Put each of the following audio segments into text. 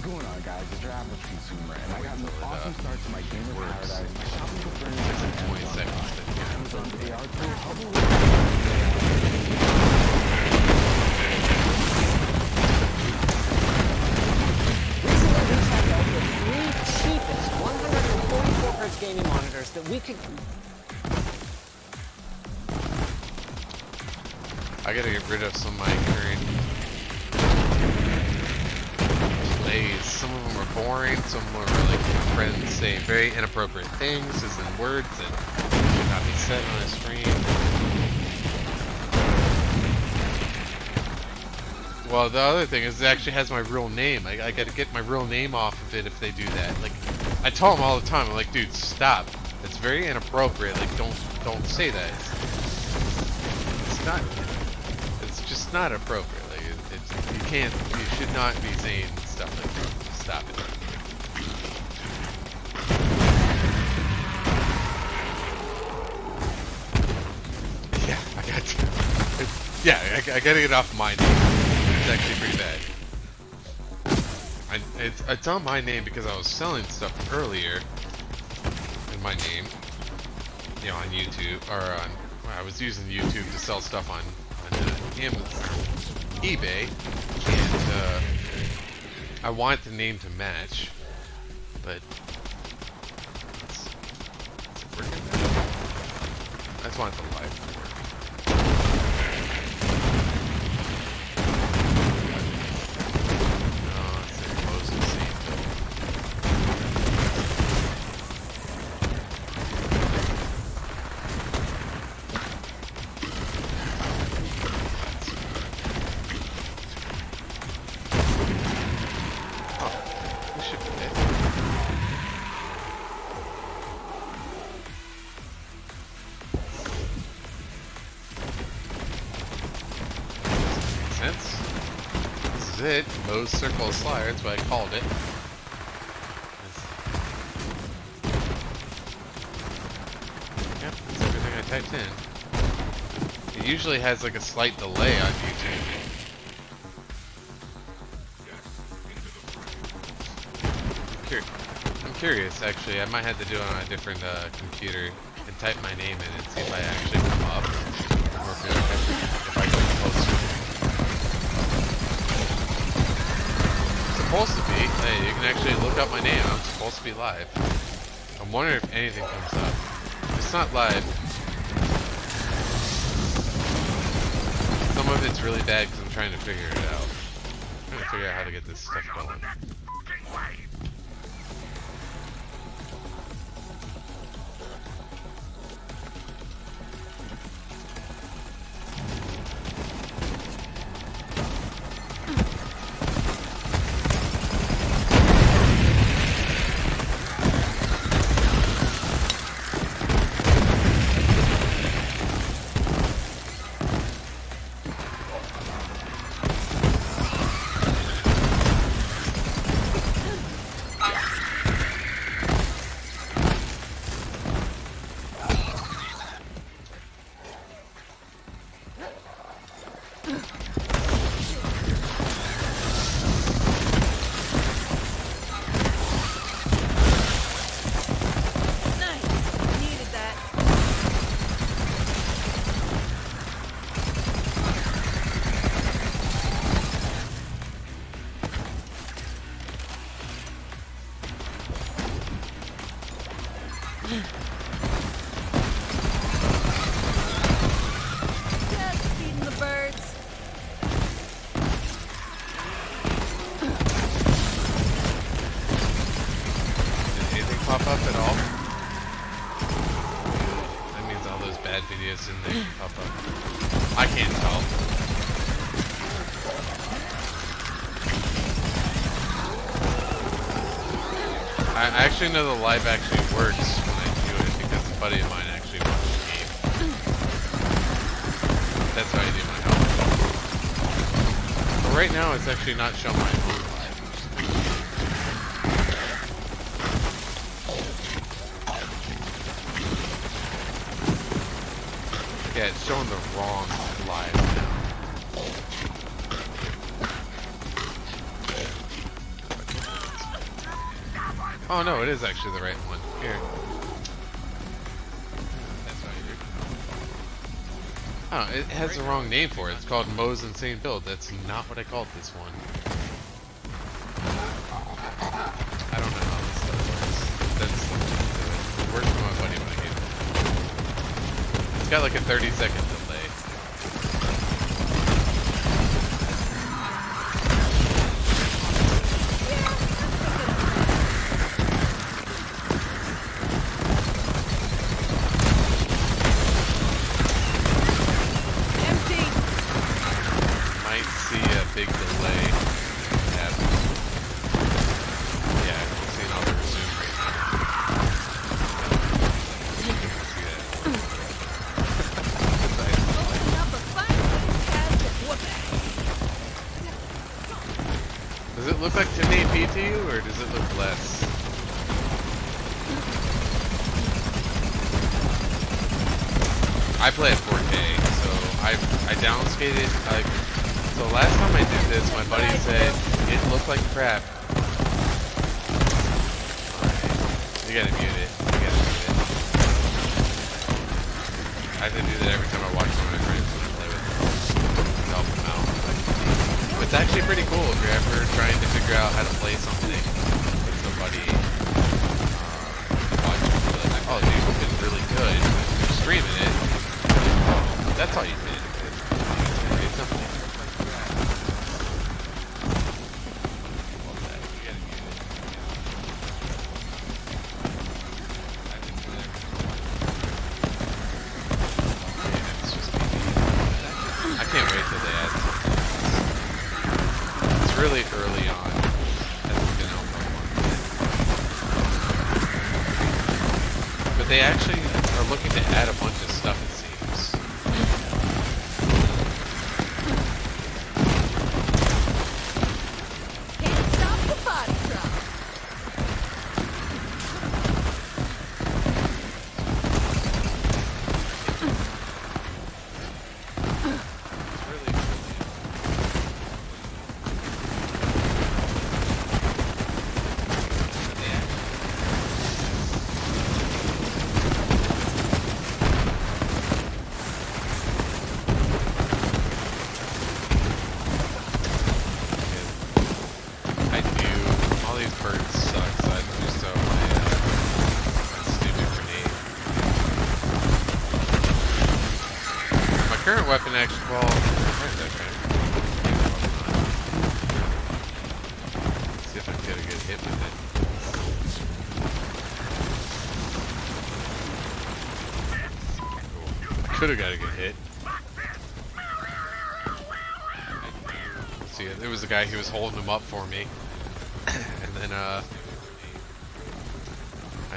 going on, guys? It's your average consumer, and I got an awesome start to my gamer paradise. My shopping for furniture and 20 seconds. Amazon's AR tool, Hubble. Recently, we checked out the 3 cheapest 144 hertz gaming monitors that we could. I gotta get rid of some of my current plays. Some of them are boring, some of them are like my friends saying very inappropriate things, as in words that should not be said on a stream. Well, the other thing is it actually has my real name. I gotta get my real name off of it if they do that. Like, I tell them all the time, I'm like, dude, stop. It's very inappropriate. Like, don't say that. It's not. It's just not appropriate. Like, you should not be saying stuff like that. Stop it. Yeah, I gotta get off my name. It's actually pretty bad. It's on my name because I was selling stuff earlier in my name, you know, on YouTube, or on, I was using YouTube to sell stuff on eBay, and I want the name to match, but it's working. I just want the live to work. Moze Insane. Oh, this should be it. Makes sense. This is it. Moze Circle of Slayer, that's what I called it. Yep, that's everything I typed in. It usually has like a slight delay on YouTube. I'm curious, actually. I might have to do it on a different computer and type my name in and see if I actually come up, or if I get closer. Supposed to be. Hey, you can actually look up my name. I'm supposed to be live. I'm wondering if anything comes up. It's not live. Some of it's really bad because I'm trying to figure it out. I'm trying to figure out how to get this stuff going. Pop up at all? That means all those bad videos in there pop up. I can't tell. I actually know the live actually works when I do it because a buddy of mine actually watches the game. That's how I do my health. But right now it's actually not showing my own live. Yeah, it's showing the wrong live now. Oh no, it is actually the right one. Here. Oh, it has the wrong name for it. It's called Moze Insane build. That's not what I called this one. I don't know how this stuff works. That's it works for my buddy when I gave it. It's got like a 30-second delay. Big delay happen. Yeah, we'll see now the resume right now. Does it look like 1080p to you, or does it look less? I play at 4K, so I downscated like. So last time I did this, my buddy said it looked like crap. Alright. You gotta mute it. You gotta mute it. I have to do that every time I watch one of my friends play with it. To help them out. But it's actually pretty cool if you're ever trying to figure out how to play something with somebody. Watching it, like, oh dude, it's really good. You're streaming it. That's all you did. It's simple. Really early on, hasn't been out for a month. But they actually are looking to add a bunch of stuff, it seems. Can't stop the body drop. Current weapon actually, well, where's that guy? See if I can get a good hit with it. Could have got a good hit. See, there was a guy who was holding him up for me, and then I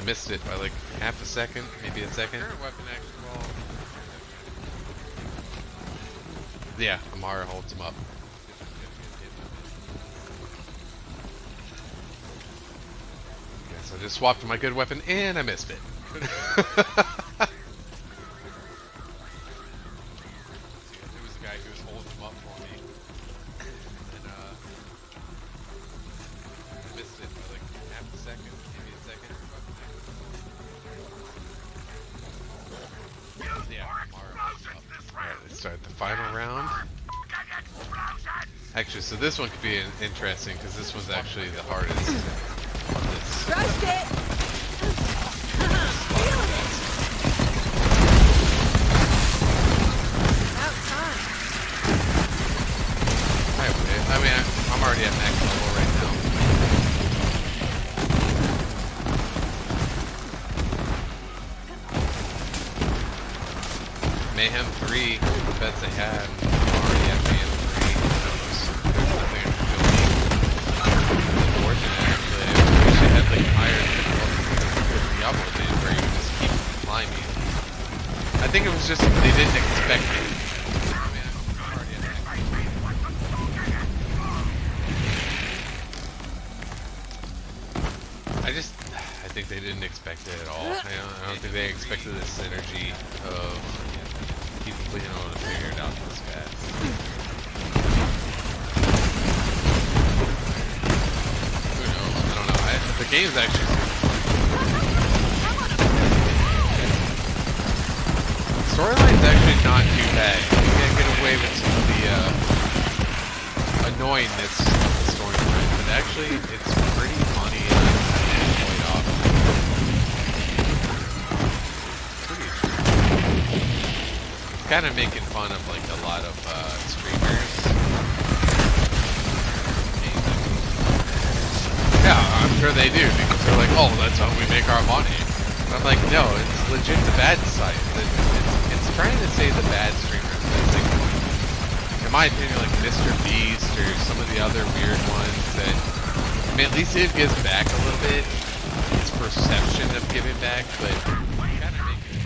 missed it by like half a second, maybe a second. Current weapon actually, well. Yeah, Amara holds him up. Okay, so I just swapped for my good weapon and I missed it. There was a guy who was holding him up for me. And I missed it by like half a second, maybe a second. Yeah, Amara holds him up. Alright, let's start the final round. Actually, so this one could be interesting because this one's actually the hardest. Crushed it! About time. I mean, I'm already at max level right now. Mayhem 3, the best they had. I'm already at Mayhem 3. There's nothing I can feel me. It's unfortunate, actually. I wish I had like higher Diablo did where you just keep climbing. I think it was just they didn't expect it. I think they didn't expect it at all. I don't think they expected the synergy of people being able to figure it out this fast. Who knows? I don't know. The game's actually storyline's actually not too bad. You can get away with some of the annoyingness of the storyline, but actually it's pretty funny and played off. Pretty It's kind of making fun of like a lot of streamers. Yeah, I'm sure they do because they're like, oh, that's how we make our money. I'm like, no, it's legit the bad side. It's trying to say the bad streamers. It's like, in my opinion, like Mr. Beast or some of the other weird ones that, I mean, at least it gives back a little bit. It's perception of giving back, but kind of making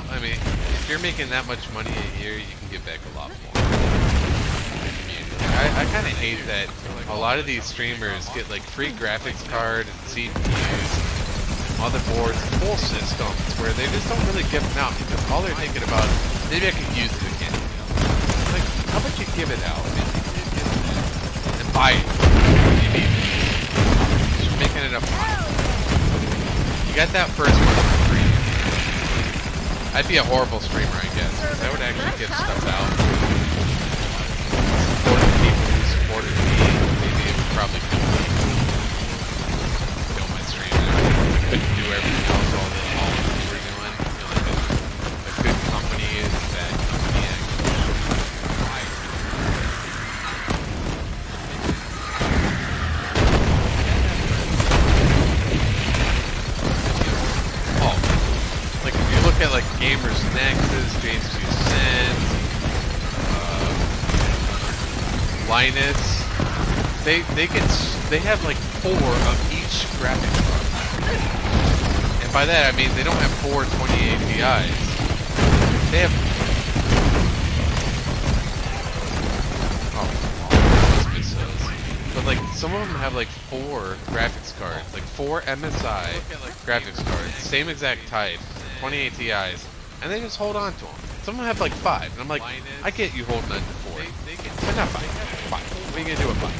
I mean, if you're making that much money a year, you can give back a lot more. I kind of hate that a lot of these streamers get like free graphics card and CPUs, motherboards, full systems where they just don't really give them out because all they're thinking about is maybe I could use it again. Like, how about you give it out and buy it? You're making it up. You got that first one for free. I'd be a horrible streamer, I guess, because I would actually give stuff out. Supporting people who supported me, maybe it would probably kill my stream. I couldn't do everything else, all the things we were doing. You know, like a good company is a bad company. Oh, like if you look at like Gamers Nexus, James 2 Cents, Linus, they have like 4 of each graphics card. And by that I mean they don't have 4 2080 Ti's. They have but like some of them have like 4 graphics cards, like 4 MSI graphics cards, same exact type, 2080 Ti's, and they just hold on to them. Some of them have like 5, and I'm like, I get you holding on to 4, but not 5. 5. What are you gonna do with 5?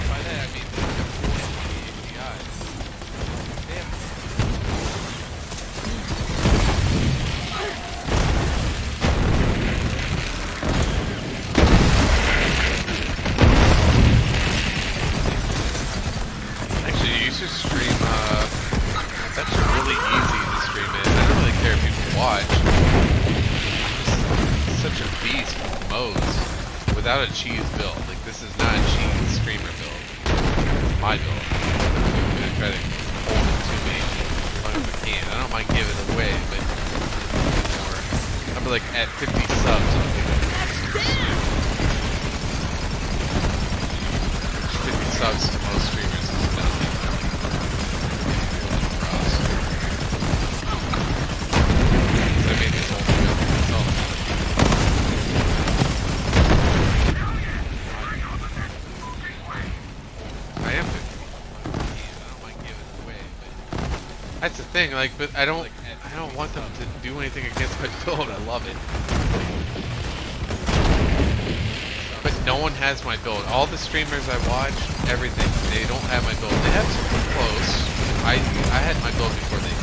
By that I mean they have 4 Ti's. They have actually you should stream. It's actually really easy to stream it. I don't really care if people watch. Such a beast with Moze without a cheese build. Like this is not a cheese streamer build. My build. I'm gonna try to hold it to me as long as I can. I don't mind giving it away, but I'll be like at 50 subs. 50 subs to most streamers is nothing. I made this whole thing up myself. I am 50. I don't mind giving it away, but that's the thing. Like, but I don't want them to do anything against my build. I love it. But no one has my build. All the streamers I watch, everything, they don't have my build. They have something close. I had my build before they did.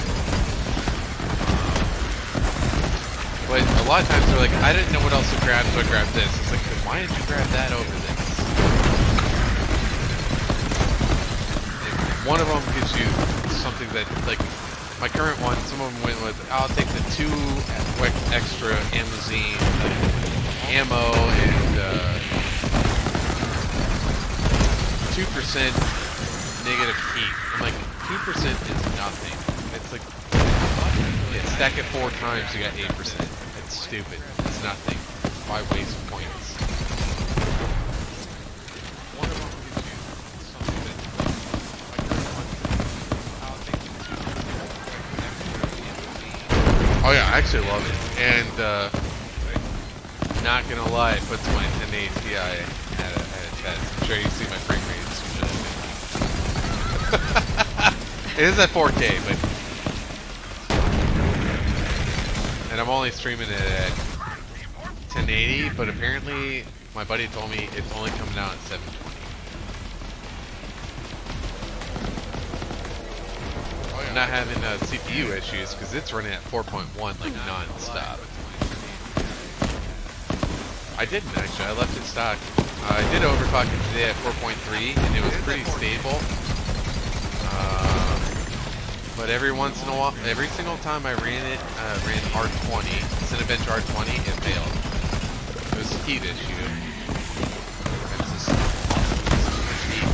But a lot of times they're like, I didn't know what else to grab, so I grabbed this. It's like, then why didn't you grab that over this? One of them gives you something that, like, my current one, some of them went with, I'll take the 2 extra Amazine ammo and 2% negative heat. I'm like, 2% is nothing. It's like, yeah, stack it 4 times, you got 8%. It's stupid. It's nothing. Why waste points? One of them gives you something that, oh yeah, I actually love it. And, not gonna lie, it puts my 1080 Ti at a test. I'm sure you see my frame rates. It is at 4K, but... And I'm only streaming it at 1080, but apparently my buddy told me it's only coming out at 720. not having CPU issues because it's running at 4.1 like non-stop. I didn't actually. I left it stock. I did overclock it today at 4.3 and it was pretty stable. But every once in a while, every single time I ran it, ran R20, Cinebench R20, it failed. It was a heat issue. It's just heat.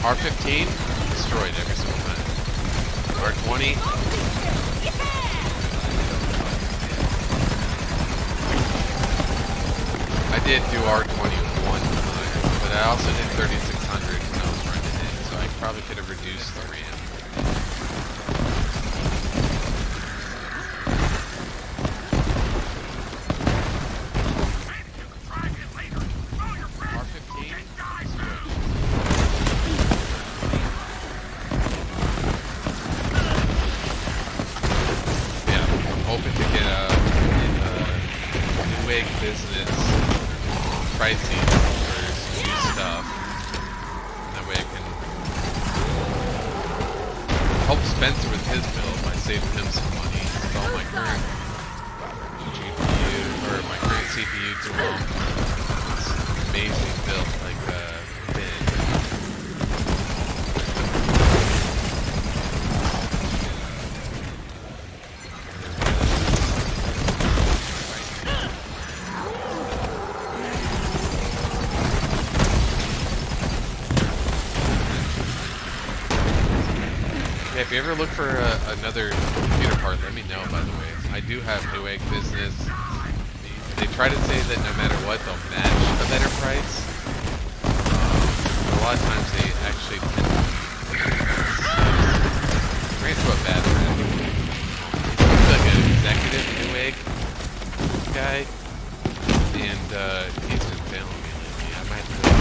R15 destroyed every single time. R20. I did do R20 one time, but I also did 3600 when I was running it, so I probably could have reduced the RAM. R15? Yeah, I'm hoping to get a new egg business pricing for some new stuff. That way I can help Spencer with his build by saving him some money. So all my current GPU or my current CPU dual is amazing build like Ben. Yeah, if you ever look for another computer part, let me know, by the way. I do have Newegg Business. They try to say that no matter what, they'll match a better price. But a lot of times they actually tend to ran into a bad friend. He's like an executive Newegg guy, and he's been failing me lately. I might have to...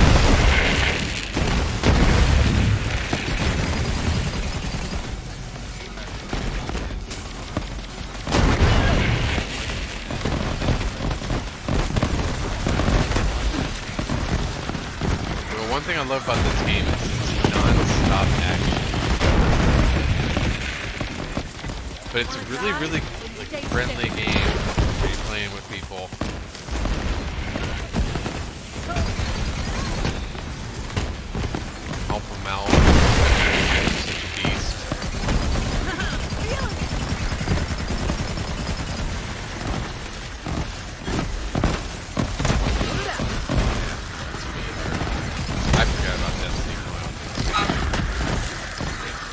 One thing I love about this game is it's non-stop action. But it's a really, really like, friendly game where you're playing with people. Help them out. Such a beast.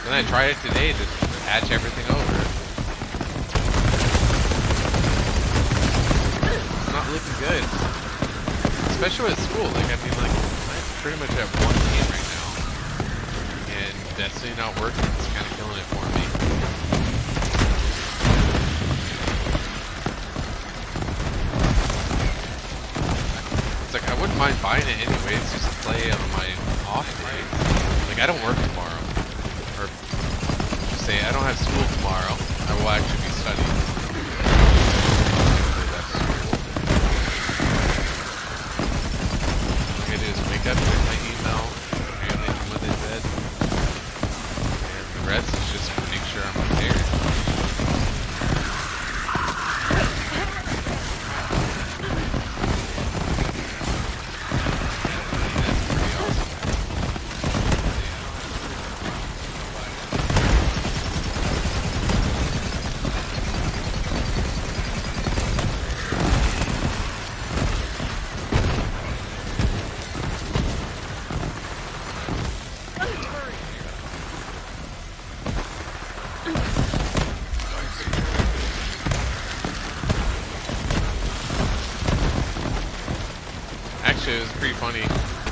And I tried it today to patch everything over. It's not looking good. Especially with school. Like, I mean, like, I pretty much have one game right now. And Destiny not working. It's kind of killing it for me. It's like, I wouldn't mind buying it anyways, just to play on my off days. Like, I don't work tomorrow. Or say I don't have school tomorrow, I will actually be studying. All I do is wake up, check my email, apparently from what they said, and the rest is just make sure I'm prepared. Actually, it was pretty funny.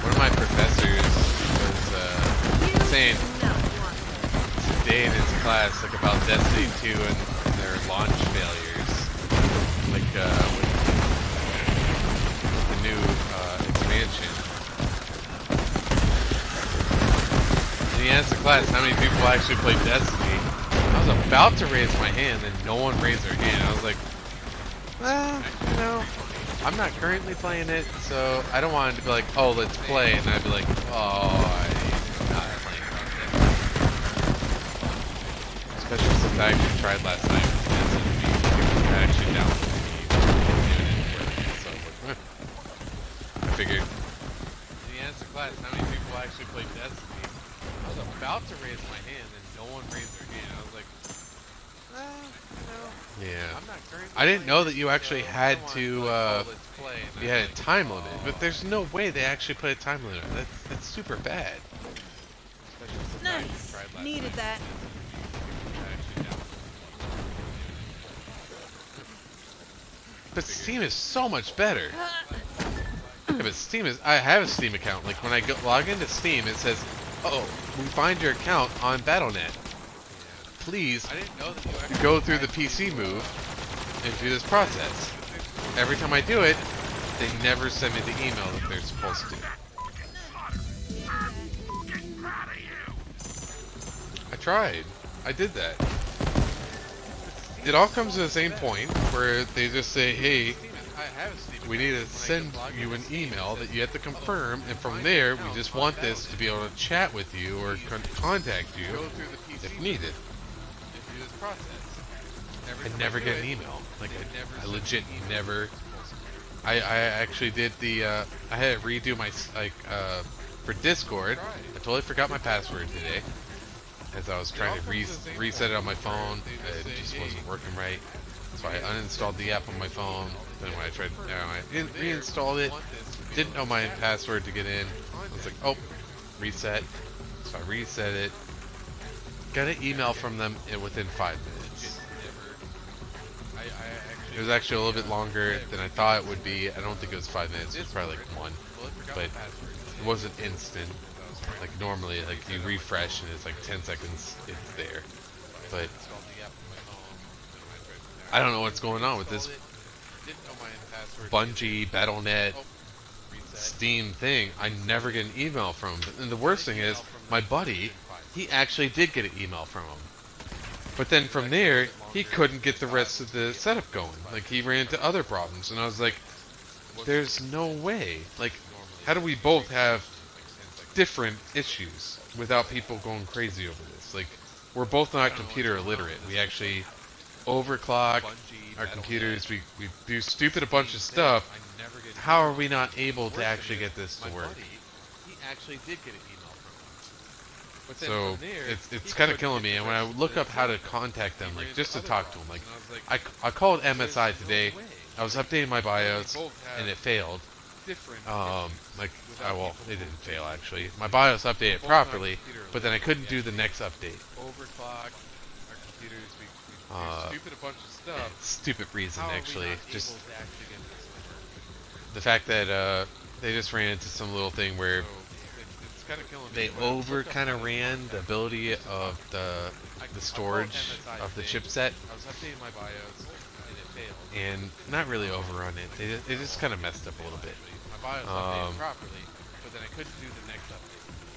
One of my professors was saying today in his class, like about Destiny 2 and their launch failures, like with the new expansion. And he asked the class how many people actually played Destiny. I was about to raise my hand, and no one raised their hand. I was like, well, you know, I'm not currently playing it, so I don't want it to be like, oh, let's play, and I'd be like, oh, I'm not playing I actually tried last night. I actually downloaded it. So I figured. In the answer class, how many people actually play Destiny? I was about to raise my hand and no one raised their hand. I was like, yeah. I didn't know that you actually had to, you had a time limit, but there's no way they actually put a time limit. That's super bad. Nice. Needed that. But Steam is so much better. Yeah, but Steam is, I have a Steam account. Like when I log into Steam, it says, oh, we find your account on Battle.net. Please go through the PC move and do this process. Every time I do it, they never send me the email that they're supposed to. I tried. I did that. It all comes to the same point where they just say, hey, we need to send you an email that you have to confirm, and from there, we just want this to be able to chat with you or contact you if needed. I never get an email. Like, I legit never. I actually did the, I had to redo my, for Discord. I totally forgot my password today. As I was trying to reset it on my phone, it just wasn't working right. So I uninstalled the app on my phone. Then when I tried, I reinstalled it. Didn't know my password to get in. I was like, oh, reset. So I reset it. Got an email from them within 5 minutes. It was actually a little bit longer than I thought it would be. I don't think it was 5 minutes. It was probably like 1. But it wasn't instant. Like normally, like you refresh and it's like 10 seconds, it's there. But I don't know what's going on with this Bungie, Battle.net, Steam thing. I never get an email from them. And the worst thing is, my buddy, he actually did get an email from him. But then from there, he couldn't get the rest of the setup going. Like he ran into other problems, and I was like, there's no way. Like, how do we both have different issues without people going crazy over this? Like, we're both not computer illiterate. We actually overclock our computers. We do stupid a bunch of stuff. How are we not able to actually get this to work? So it's kind of killing me. And when I look up how to contact them, like just to talk to them, like I called MSI today. I was updating my BIOS and it failed. Like, well, it didn't fail actually. My BIOS updated properly, but then I couldn't do the next update. Stupid reason actually. Just the fact that they just ran into some little thing where they kind of ran the ability of the storage of the chipset, and not really overrun it. They just kind of messed up a little bit.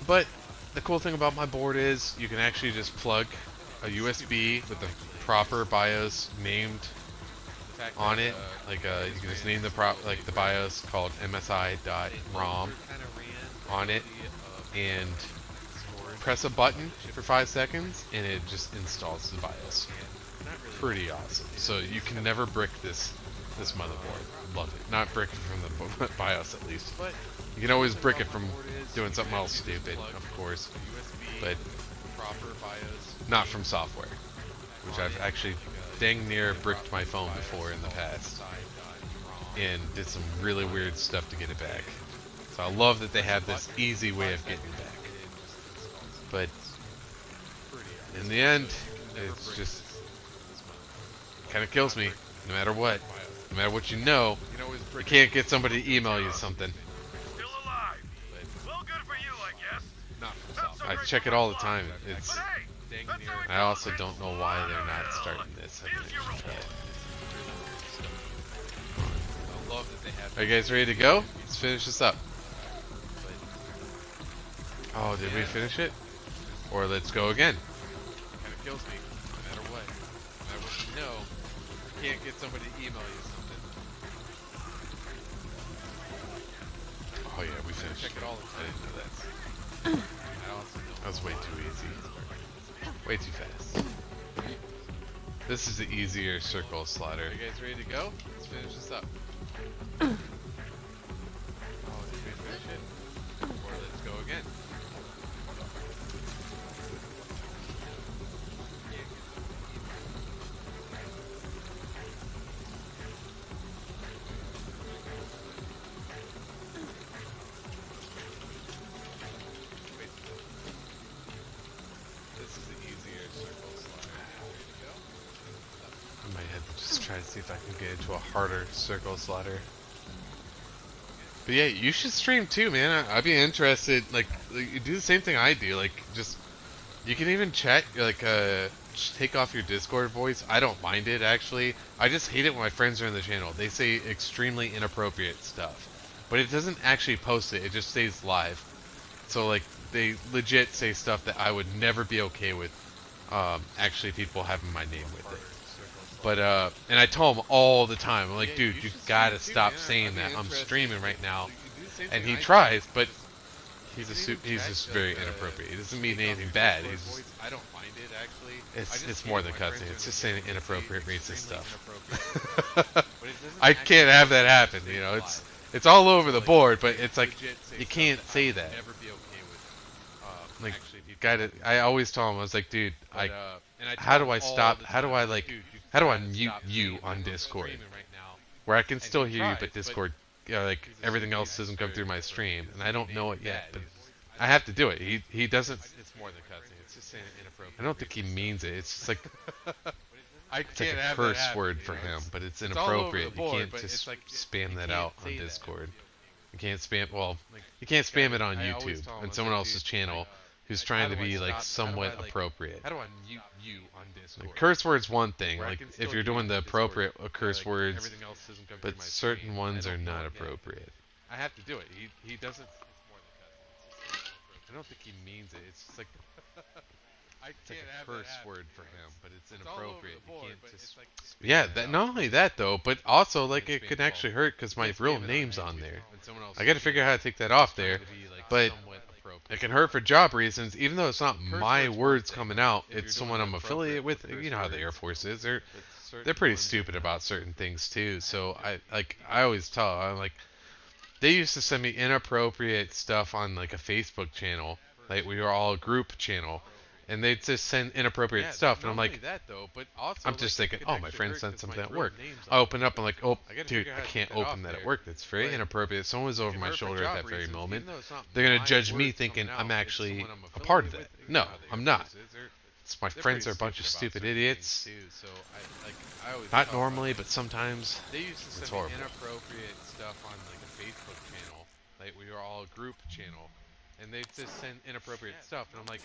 But the cool thing about my board is you can actually just plug a USB with the proper BIOS named on it. Like you can just name the the BIOS called MSI.ROM on it, and press a button for 5 seconds, and it just installs the BIOS. Pretty awesome. So you can never brick this motherboard. Love it. Not brick it from the BIOS at least. You can always brick it from doing something else stupid, of course, but not from software, which I've actually dang near bricked my phone before in the past, and did some really weird stuff to get it back. So I love that they have this easy way of getting it back. But in the end, it's just kind of kills me. No matter what, you know, you can't get somebody to email you something. Still alive. Well, good for you, I guess. I check it all the time. It's. I also don't know why they're not starting this. Are you guys ready to go? Let's finish this up. Oh, did we finish it? Or let's go again. Kind of kills me. No matter what. No matter what you know, you can't get somebody to email you something. Oh yeah, we finished. Check it all the time. I didn't know that. That was way too easy. Way too fast. This is the easier circle slaughter. You guys ready to go? Let's finish this up. Oh, did we finish it? Or let's go again. This is the easier circle slaughter. Ready to go? I might have to just try to see if I can get into a harder circle slaughter. But yeah, you should stream too, man. I'd be interested. Like, you do the same thing I do. Like, just you can even chat. Like, just take off your Discord voice. I don't mind it actually. I just hate it when my friends are in the channel. They say extremely inappropriate stuff, but it doesn't actually post it. It just stays live. So like, they legit say stuff that I would never be okay with. Actually, people having my name with it. But and I tell him all the time, I'm like, dude, you gotta stop saying that. I'm streaming right now, and he tries, but he's just very inappropriate. He doesn't mean anything bad. He's just, I don't mind it actually. It's more than cussing. It's just saying inappropriate racist stuff. I can't have that happen. You know, it's all over the board, but it's like you can't say that. Like, I always tell him, I was like, dude, how do I stop? How do I mute you on Discord? Where I can still hear you, but Discord, like, everything else doesn't come through my stream, and I don't know it yet, but I have to do it. He doesn't. It's more than cussing. It's just saying inappropriate. I don't think he means it. It's just like it's like a curse word for him, but it's inappropriate. You can't just spam that out on Discord. You can't spam. Well, you can't spam it on YouTube and someone else's channel who's trying to be like somewhat appropriate. How do I mute you on Discord? Like, curse words one thing, like if you're doing the appropriate curse words, but certain ones are not appropriate. I have to do it. He doesn't. I don't think he means it. It's just like it's like a curse word for him, but it's inappropriate. You can't just. Yeah, that not only that though, but also like it could actually hurt because my real name's on there. I got to figure out how to take that off there, but it can hurt for job reasons, even though it's not my words coming out. It's someone I'm affiliated with. You know how the Air Force is. They're pretty stupid about certain things too. So I always tell. I'm like, they used to send me inappropriate stuff on like a Facebook channel. Like, we were all a group channel, and they'd just send inappropriate stuff, and I'm like, I'm just thinking, oh, my friend sent something at work. I open up, I'm like, oh, dude, I can't open that at work. That's very inappropriate. Someone was over my shoulder at that very moment. They're gonna judge me thinking I'm actually a part of that. No, I'm not. My friends are a bunch of stupid idiots. Not normally, but sometimes it's horrible. Inappropriate stuff on like a Facebook channel. Like, we were all a group channel, and they just send inappropriate stuff, and I'm like,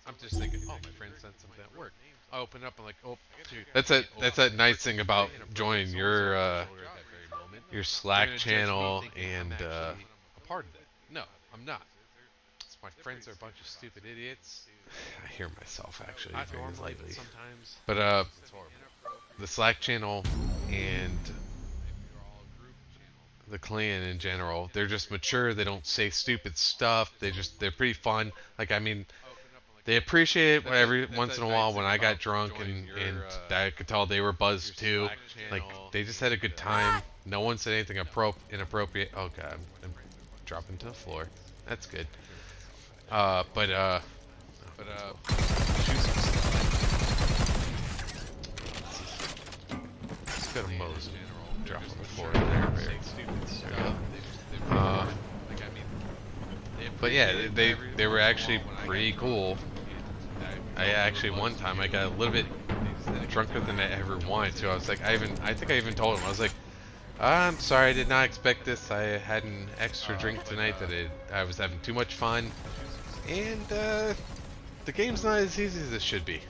I'm just thinking, oh, my friend sent something at work. I open up, I'm like, oh, dude. That's that nice thing about joining your Slack channel and a part of it. No, I'm not. My friends are a bunch of stupid idiots. I hear myself actually very lightly. But the Slack channel and the clan in general, they're just mature. They don't say stupid stuff. They're pretty fun. Like, I mean, they appreciate it every once in a while when I got drunk and I could tell they were buzzed too. Like, they just had a good time. No one said anything inappropriate. Oh god, I'm dropping to the floor. That's good. Let's go to Moze. Drop on the floor there. But yeah, they were actually pretty cool. I actually, one time I got a little bit drunker than I ever wanted to. I was like, I think I even told him, I was like, I'm sorry, I did not expect this. I had an extra drink tonight that I was having too much fun. And the game's not as easy as it should be.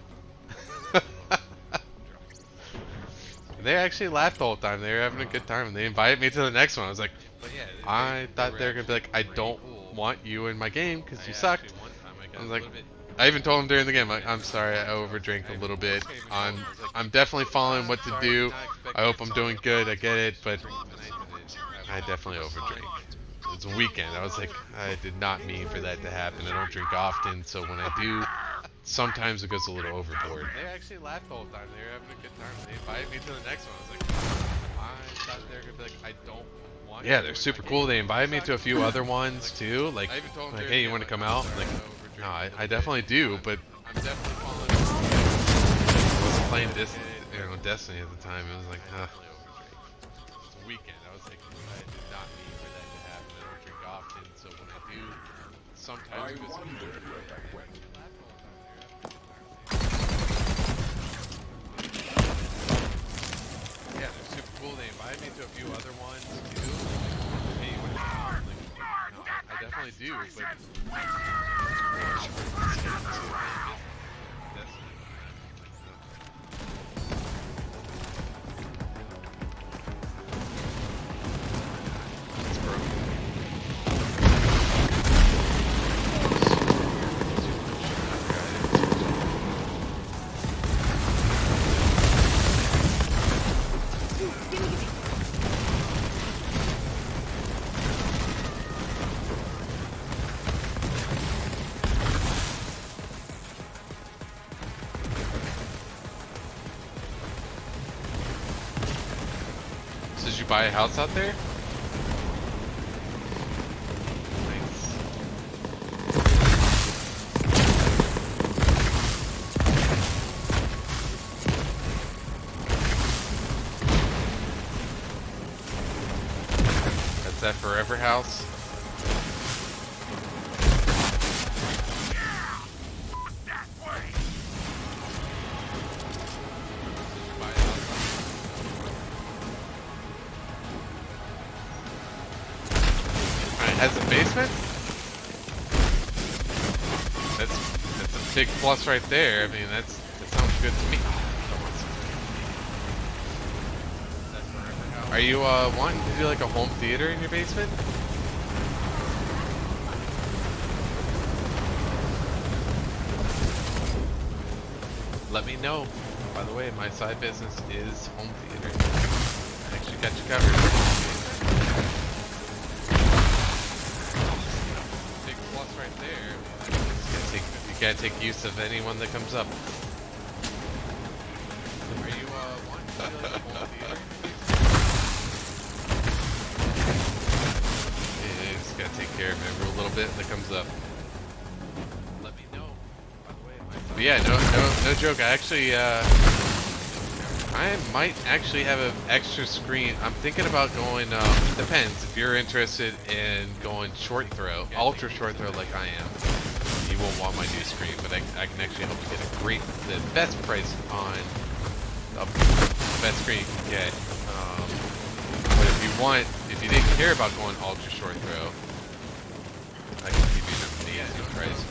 They actually laughed the whole time. They were having a good time, and they invited me to the next one. I was like, I thought they were gonna be like, I don't want you in my game because you sucked. I was like, I even told them during the game, like, I'm sorry, I overdrank a little bit. I'm definitely following what to do. I hope I'm doing good. I get it, but I definitely overdrank. It's a weekend. I was like, I did not mean for that to happen. I don't drink often, so when I do, sometimes it goes a little overboard. They actually laughed the whole time. They were having a good time. They invited me to the next one. I was like, I thought they were gonna be like, I don't want. Yeah, they're super cool. They invited me to a few other ones too. Like, hey, you want to come out? Like, no, I definitely do, but I'm definitely falling. I was playing Destiny at the time. It was like, it's a weekend. I was like, I did not mean for that to happen. I don't drink often, so when I do, sometimes it goes. Yeah, they're super cool. They invited me to a few other ones too. Hey, you want to come out? Like, no, I definitely do, but. So did you buy a house out there? Nice. That's that forever house? Has a basement? That's a big plus right there. I mean, that sounds good to me. Are you wanting to do like a home theater in your basement? Let me know. By the way, my side business is home theater. I actually got you covered. Right there. You gotta take use of anyone that comes up. Are you wanting to do like a home theater? Yeah, you just gotta take care of every little bit that comes up. Let me know. By the way, but yeah, no joke. I might actually have an extra screen. I'm thinking about going, depends. If you're interested in going short throw, ultra short throw like I am, you won't want my new screen, but I can actually help you get the best price on the best screen you can get. But if you didn't care about going ultra short throw, I can give you the new price.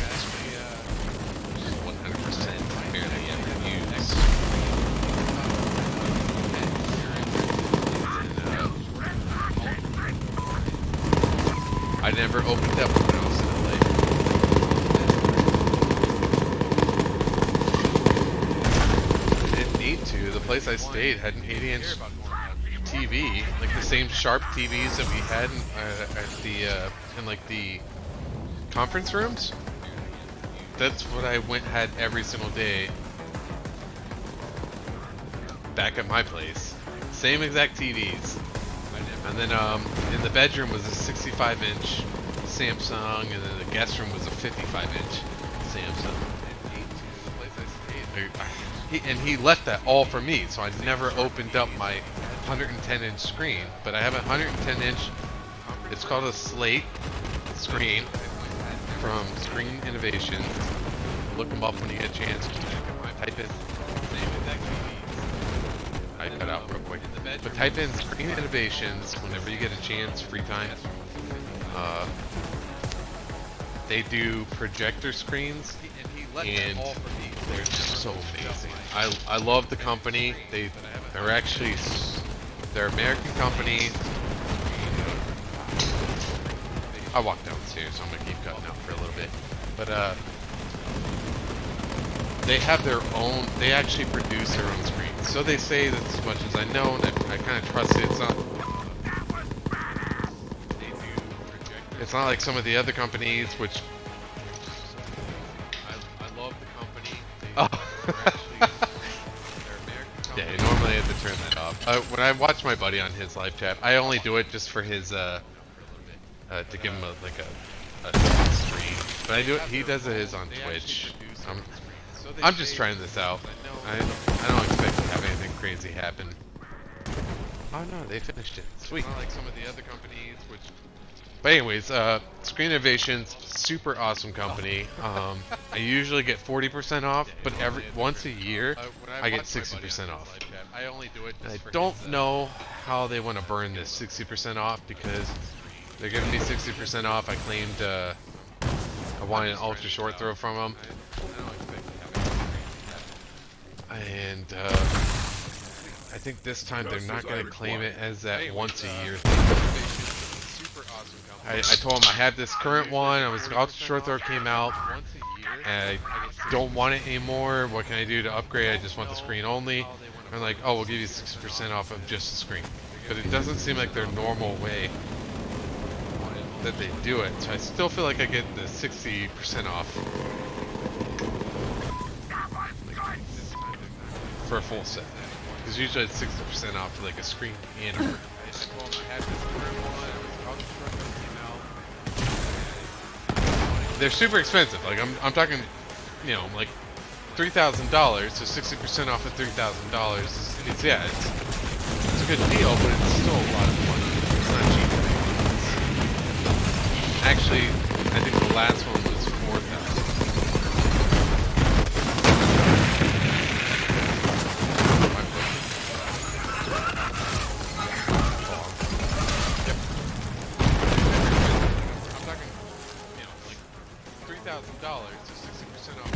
Actually, 100% fairly used. I never opened up when I was in LA. I didn't need to. The place I stayed had an 80-inch TV, like the same sharp TVs that we had in like the conference rooms. That's what I had every single day back at my place. Same exact TVs. And then in the bedroom was a 65-inch Samsung, and then the guest room was a 55-inch Samsung. And he left that all for me, so I never opened up my 110-inch screen. But I have a 110-inch, it's called a slate screen from Screen Innovations. Look them up when you get a chance. Type in I cut out real quick. But type in Screen Innovations whenever you get a chance, free time. They do projector screens, and they're just so amazing. I love the company. They're actually they're an American company. I walked downstairs, so I'm gonna keep cutting out for a little bit. But they have their own. They actually produce their own screens. So they say that as much as I know, and I kind of trust it. It's not like some of the other companies, which I love the Oh. Yeah, normally I have to turn that off. When I watch my buddy on his live chat, I only do it just for his to give him a stream. But I do it. He does his on Twitch. I'm just trying this out. I don't expect to have anything crazy happen. Oh no, they finished it. Sweet. Not like some of the other companies, which. But anyways, Screen Innovations, super awesome company. I usually get 40% off, but once a year, I get 60% off. I only do it. I don't know how they want to burn this 60% off because they're giving me 60% off. I claimed I wanted an ultra short throw from them, and I think this time they're not going to claim it as that once a year thing. I told him I had this current one. I was ultra short throw came out, and I don't want it anymore. What can I do to upgrade? I just want the screen only. I'm like, oh, we'll give you 60% off of just the screen. But it doesn't seem like their normal way that they do it. So I still feel like I get the 60% off for a full set. Because usually it's 60% off for like a screen and a I told him I had this current one. They're super expensive. Like I'm talking, you know, like $3,000. So 60% off of $3,000 it's a good deal, but it's still a lot of money. It's not cheap. Actually, I think the last one was $4,000. $3,000 to 60% off.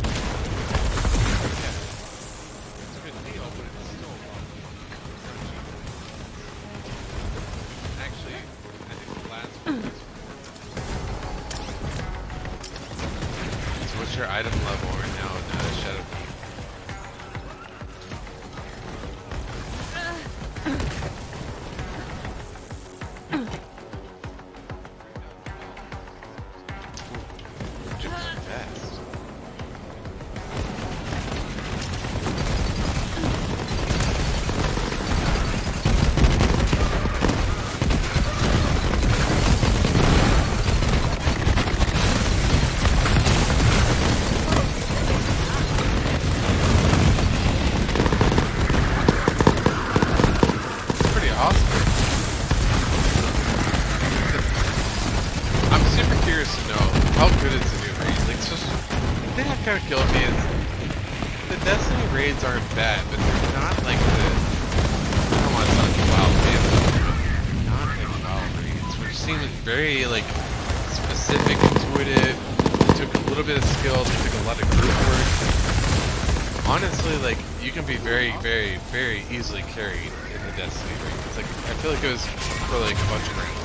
Yeah, it's a good deal, but it's still a lot of money. Actually, I think the last one was so what's your item level right now in Shadow Keep? Killed me is the Destiny raids aren't bad, but they're not like the I don't want to sound like WoW fans, but they're not like WoW raids, which seem very like specific, intuitive. They took a little bit of skill, they took a lot of group work. Honestly, like you can be very, very, very easily carried in the Destiny raids. Like I feel like it was for like a bunch of rounds.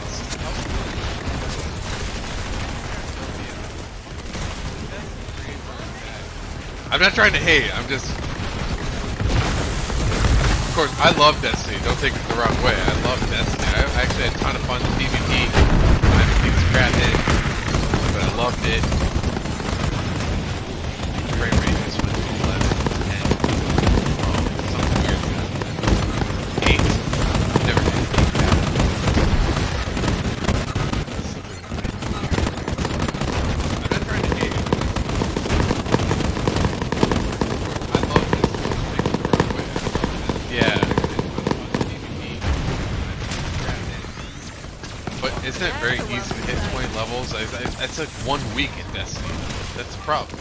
I'm not trying to hate, I'm just... Of course, I love Destiny, don't take it the wrong way. I love Destiny. I actually had a ton of fun with PvP. I think it's crap hit, but I loved it. Frame rate just went to 11, 10. Something weird. 8. Never did 8. I'm not trying to hate. Yeah. But isn't it very easy to hit 20 levels? That's like 1 week in Destiny. That's the problem.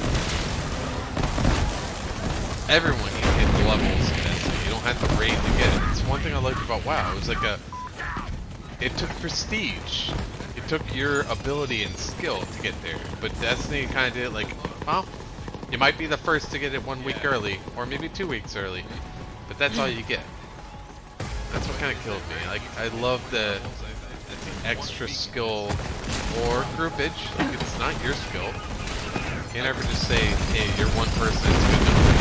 Everyone can hit the levels in Destiny. You don't have to raid to get it. It's one thing I liked about WoW. It was like it took prestige. It took your ability and skill to get there. But Destiny kind of did it like, well, you might be the first to get it 1 week early, or maybe 2 weeks early. But that's all you get. That's what kind of killed me. Like, I love the extra skill or groupage. Like, it's not your skill. You can't ever just say, hey, you're one person, it's good enough.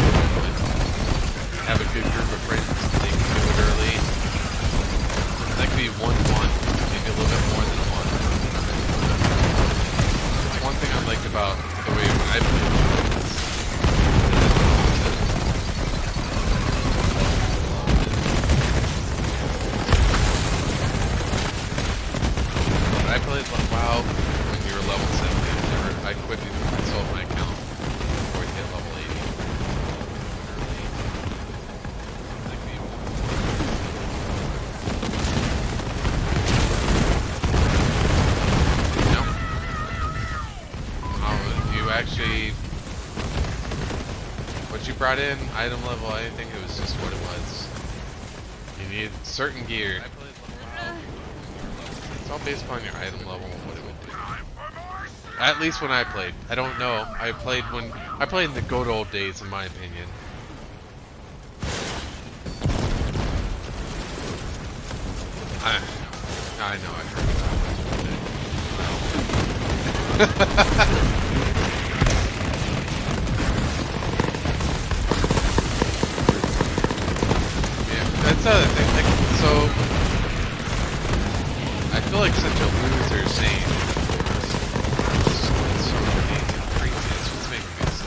Have a good group of friends, they can do it early. That could be 1-1, maybe a little bit more than 1. It's one thing I liked about the way when I played I played WoW when you were level 70. I quit it. I sold my account before you hit level 80. No. You actually, what you brought in, item level, I think it was just what it was. You need certain gear. It's all based upon your item level and what it would do. At least when I played. I don't know. I played in the good old days, in my opinion. I know I heard Yeah, that's the other thing. Like, so I feel like such a loser saying so many crazy. It's just making me so.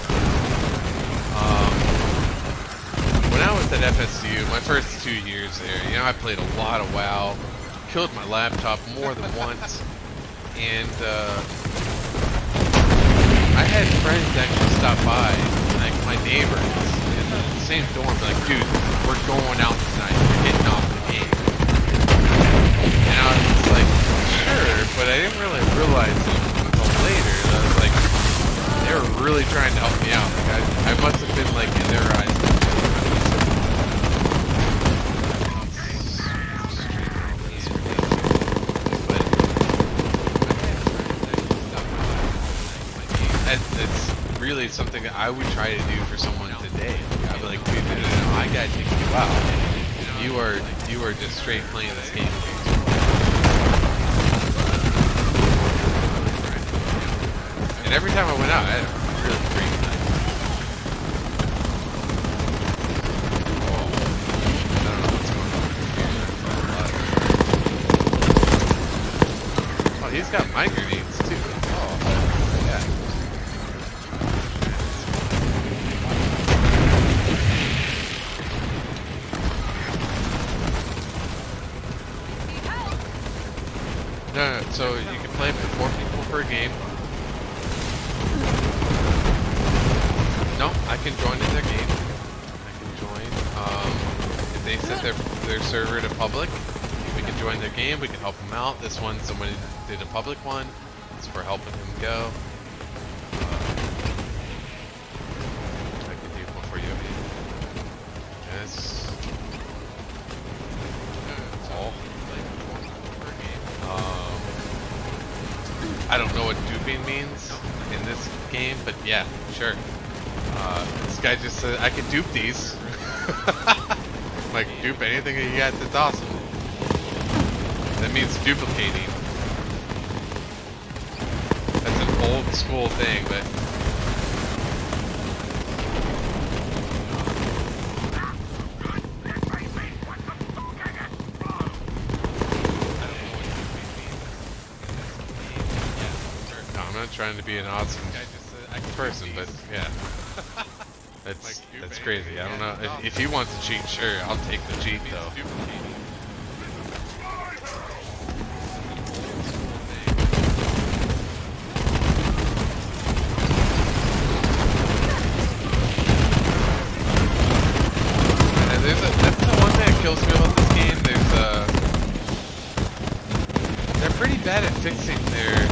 When I was at FSU, my first 2 years there, you know, I played a lot of WoW, killed my laptop more than once, and I had friends actually stop by, like my neighbors in the same dorm, like, dude, we're going out tonight, we're getting off the game. And I was like, sure, but I didn't really realize it until later. I was like, they were really trying to help me out. Like, I must have been like in their eyes. It's really something that I would try to do for someone today. Like, I'd be like, dude, no, I gotta take you out. You are just straight playing this game. And every time I went out, I had a really great night. Oh, I don't know what's going on here. Oh, he's got my grenades too. Oh, yeah. No, so you can play up to 4 people per game. No, I can join in their game. I can join. If they set their server to public, we can join their game. We can help them out. This one, somebody did a public one. It's for helping him go. I can do one for you. Yes. That's all. I don't know what duping means in this game, but yeah, sure. This guy just said I can dupe these. Like, dupe anything that you got that's awesome. That means duplicating. That's an old school thing, but trying to be an awesome person, but yeah, that's crazy. I don't know if he wants to cheat. Sure, I'll take the cheat though. And that's the one thing that kills me about this game. They're pretty bad at fixing their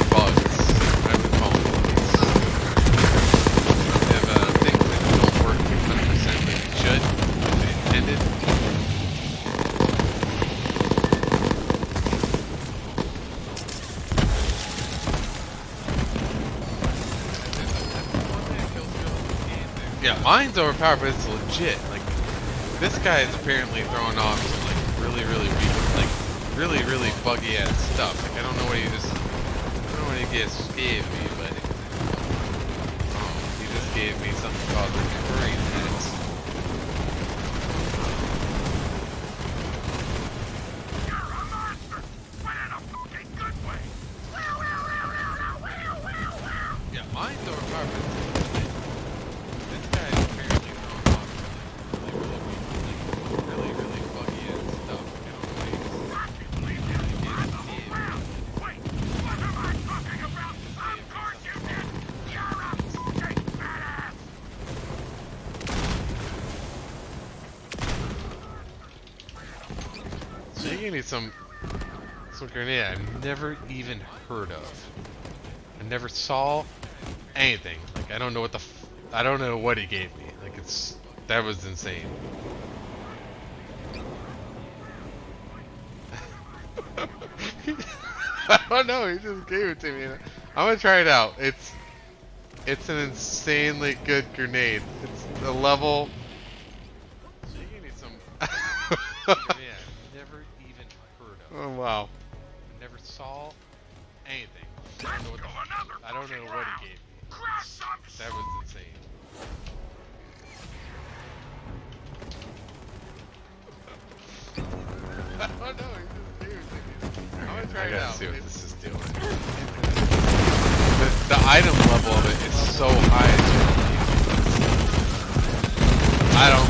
bugs. I would call them bugs. They have things that don't work 100% like they should, like they intended. Yeah, mine's overpowered, but it's legit. Like, this guy is apparently throwing off some like really buggy ass stuff. Like, I don't know what he just gave me, but he just gave me something called recurring hits. You're a monster, but in a fucking good way. Yeah, mine's overpowered, but it's legit. This guy is apparently throwing off some really buggy ass stuff. I don't know what he just you need some grenade I've never even heard of. I never saw anything. Like I don't know what I don't know what he gave me. Like that was insane. I don't know. He just gave it to me. I'm gonna try it out. It's an insanely good grenade. It's a level. So you need some. Yeah, never even heard of. Oh wow. Never saw anything. I don't know what he gave me. That was insane. I don't know. He just gave it to me. I'm gonna try it out. See what this is doing. The item level of it is so high. I don't.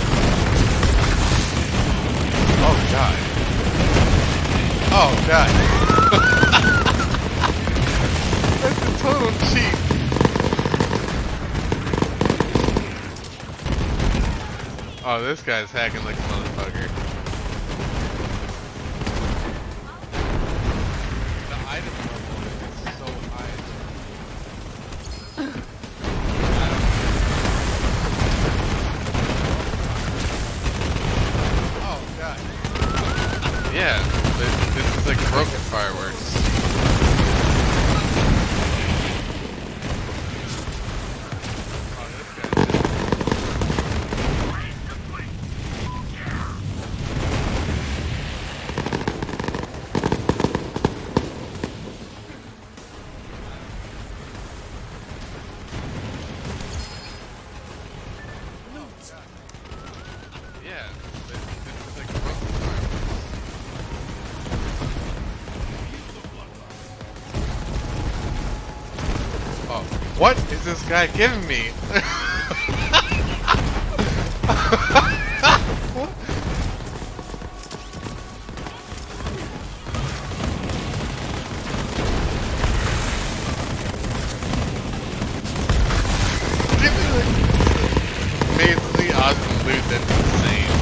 Oh god. Oh god. That's a total cheat. Oh, this guy's hacking like a motherfucker. The item level is so high. Oh god. Yeah, this is like broken fireworks. What is this guy giving me? Give me like amazingly awesome loot that's insane.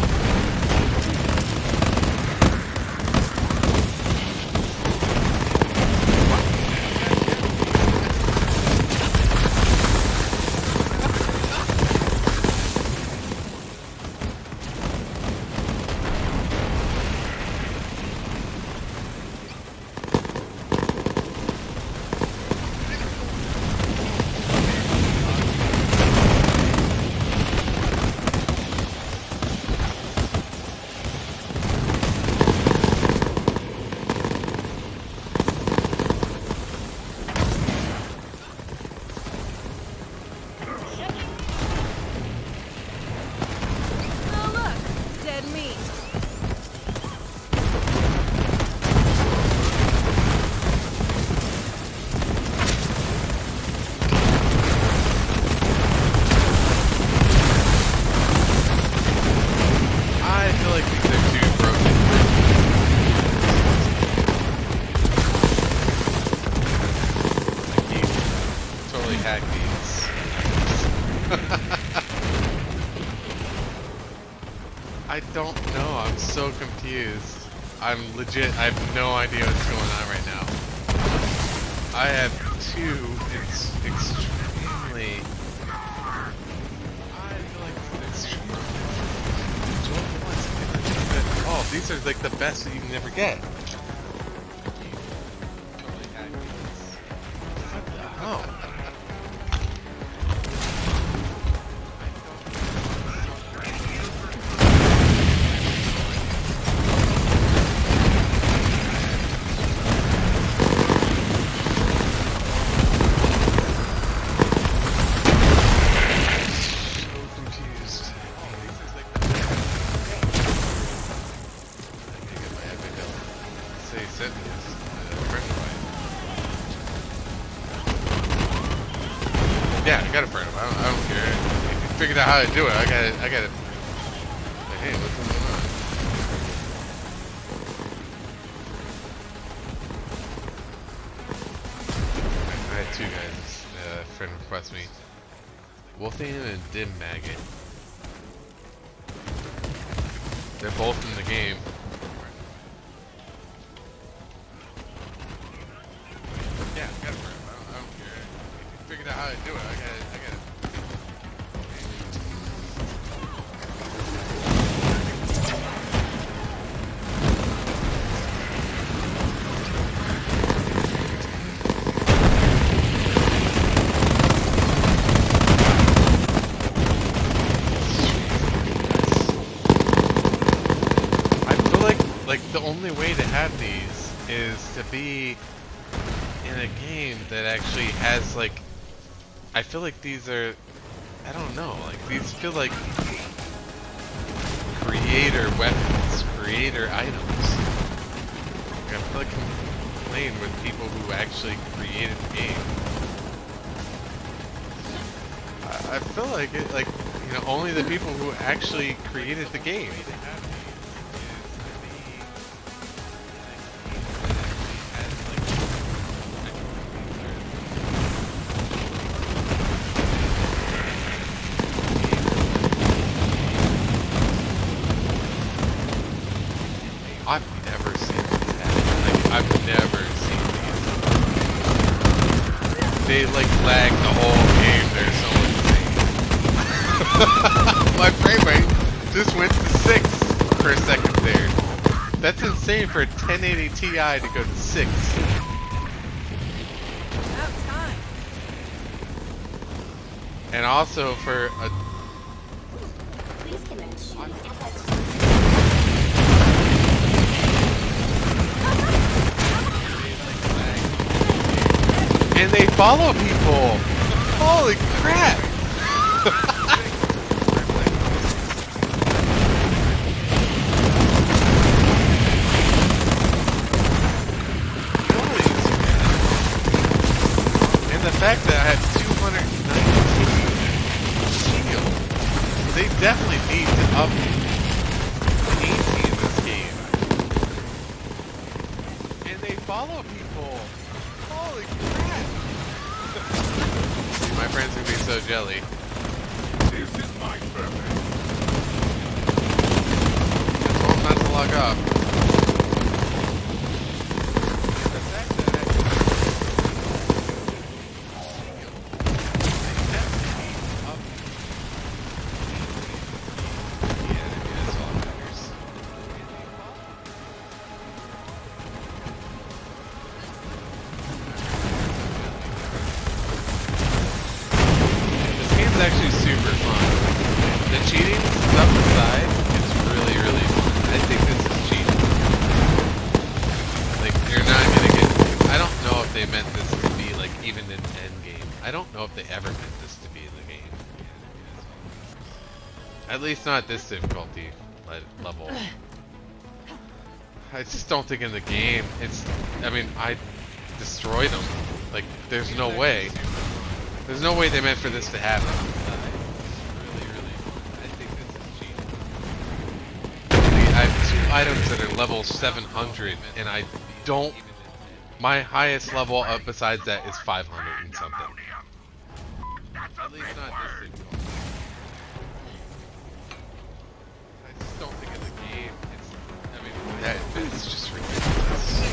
Oh, look. Dead meat. I feel like these are too broken. Like you totally hacked these. I don't know. I'm so confused. I'm legit. I have no idea what's going on right now. I have two. It's extremely. I feel like it's extremely. Oh, these are like the best that you can never get. What the hell? Yeah, I got a friend. I don't care. If you figured out how to do it, I got it. Like, hey, what's going on? I had two guys. A friend request me. Wolfian and Dim Maggot. They're both in the game. how to do it. I gotta. The only way to have these is to be in a game that actually has like, I feel like these are, I don't know, like these feel like creator weapons, creator items. Like, I feel like I'm playing with people who actually created the game. I feel like it, like, you know, only the people who actually created the game. I've never seen these happen. Like, I've never seen these. They like lag the whole game. They're so insane. My frame rate just went to 6 per second there. That's insane for a 1080 Ti to go to 6. About time. And also for a and they follow people! Holy crap! And the fact that I have 219 shield, they definitely need to up the AC in this game. And they follow people! Holy crap! My friend's gonna be so jelly. This is my purpose. I told him not to log off. The fact that that's all that matters. This game's actually super fun. The cheating stuff aside, it's really, really fun. I think this is cheating. Like, you're not gonna get... I don't know if they meant this to be, like, even an end game. I don't know if they ever meant this to be the game. At least not this difficulty level. I just don't think in the game, it's... I mean, I destroyed them. Like, there's no way. There's no way they meant for this to happen. Really, really fun. I think this is cheating. I have 2 items that are level 700, and I don't... My highest level up besides that is 500 and something. At least not this difficult. I just don't think in the game it's... I mean, it's just ridiculous.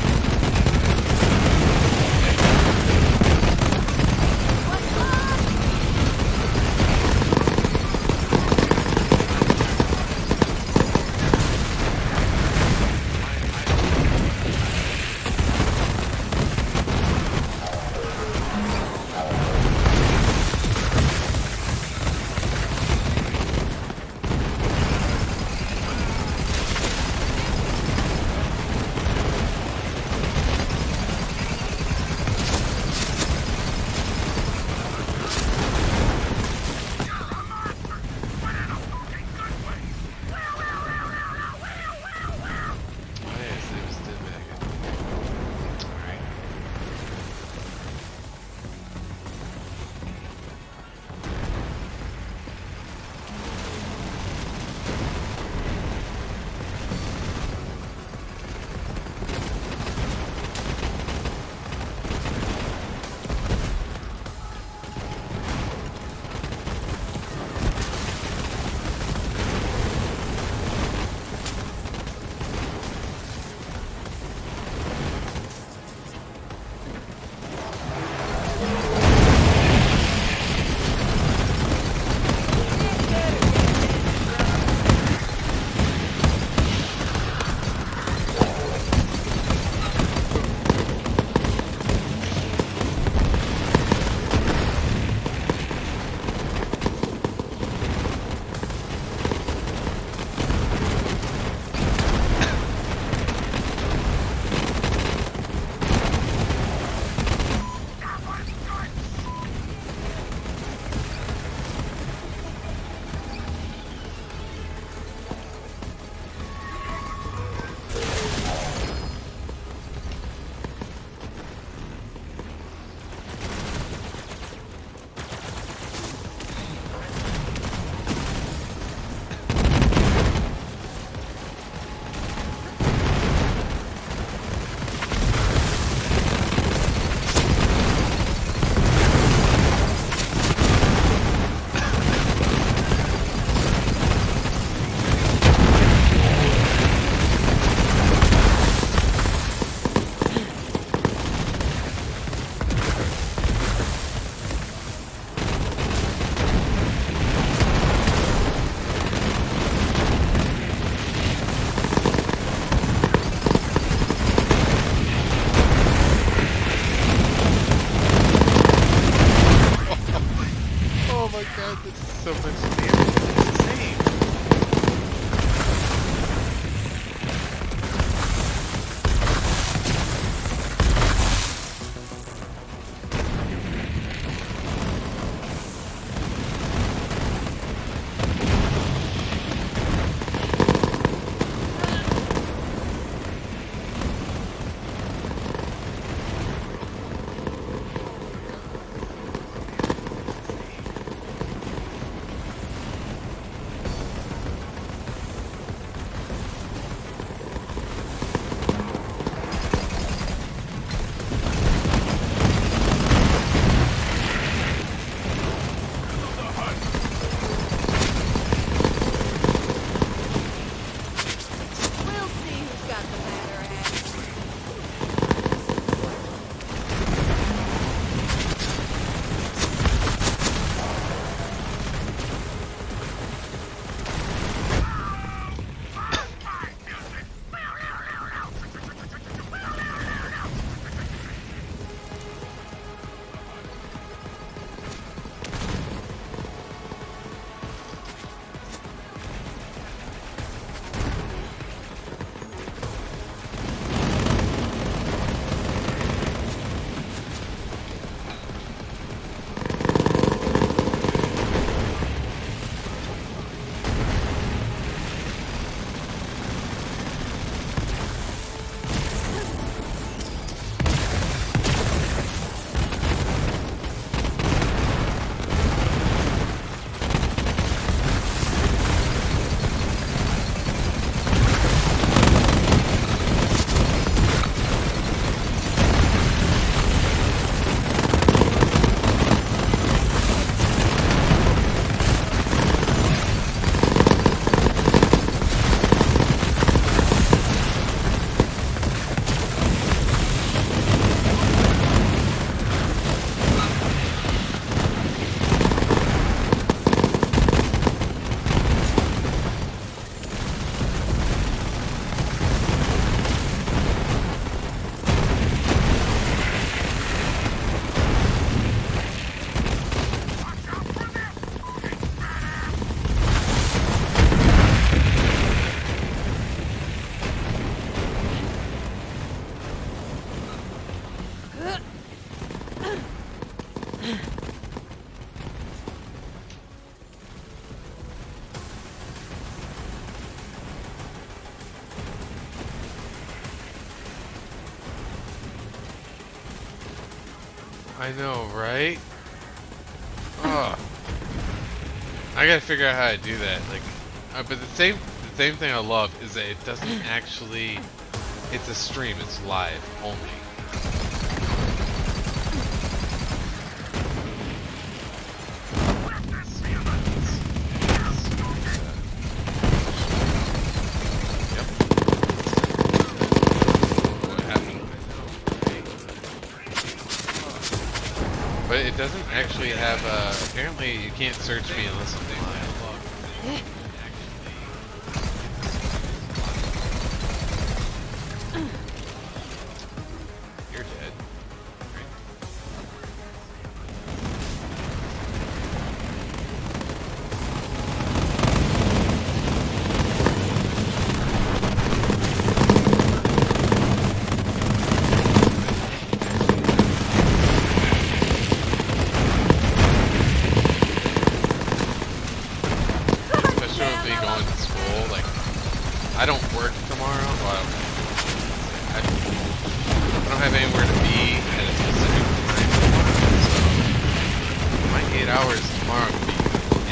this is so much damage. It's insane. We'll see who's got the better ass. I know, right? Ugh. I gotta figure out how to do that. Like, but the same thing I love is that it doesn't actually. It's a stream. It's live only. But it doesn't actually have apparently you can't search me unless I'm live. You're dead. I don't work tomorrow. Well, I don't have anywhere to be at a specific time tomorrow, so my 8 hours tomorrow can be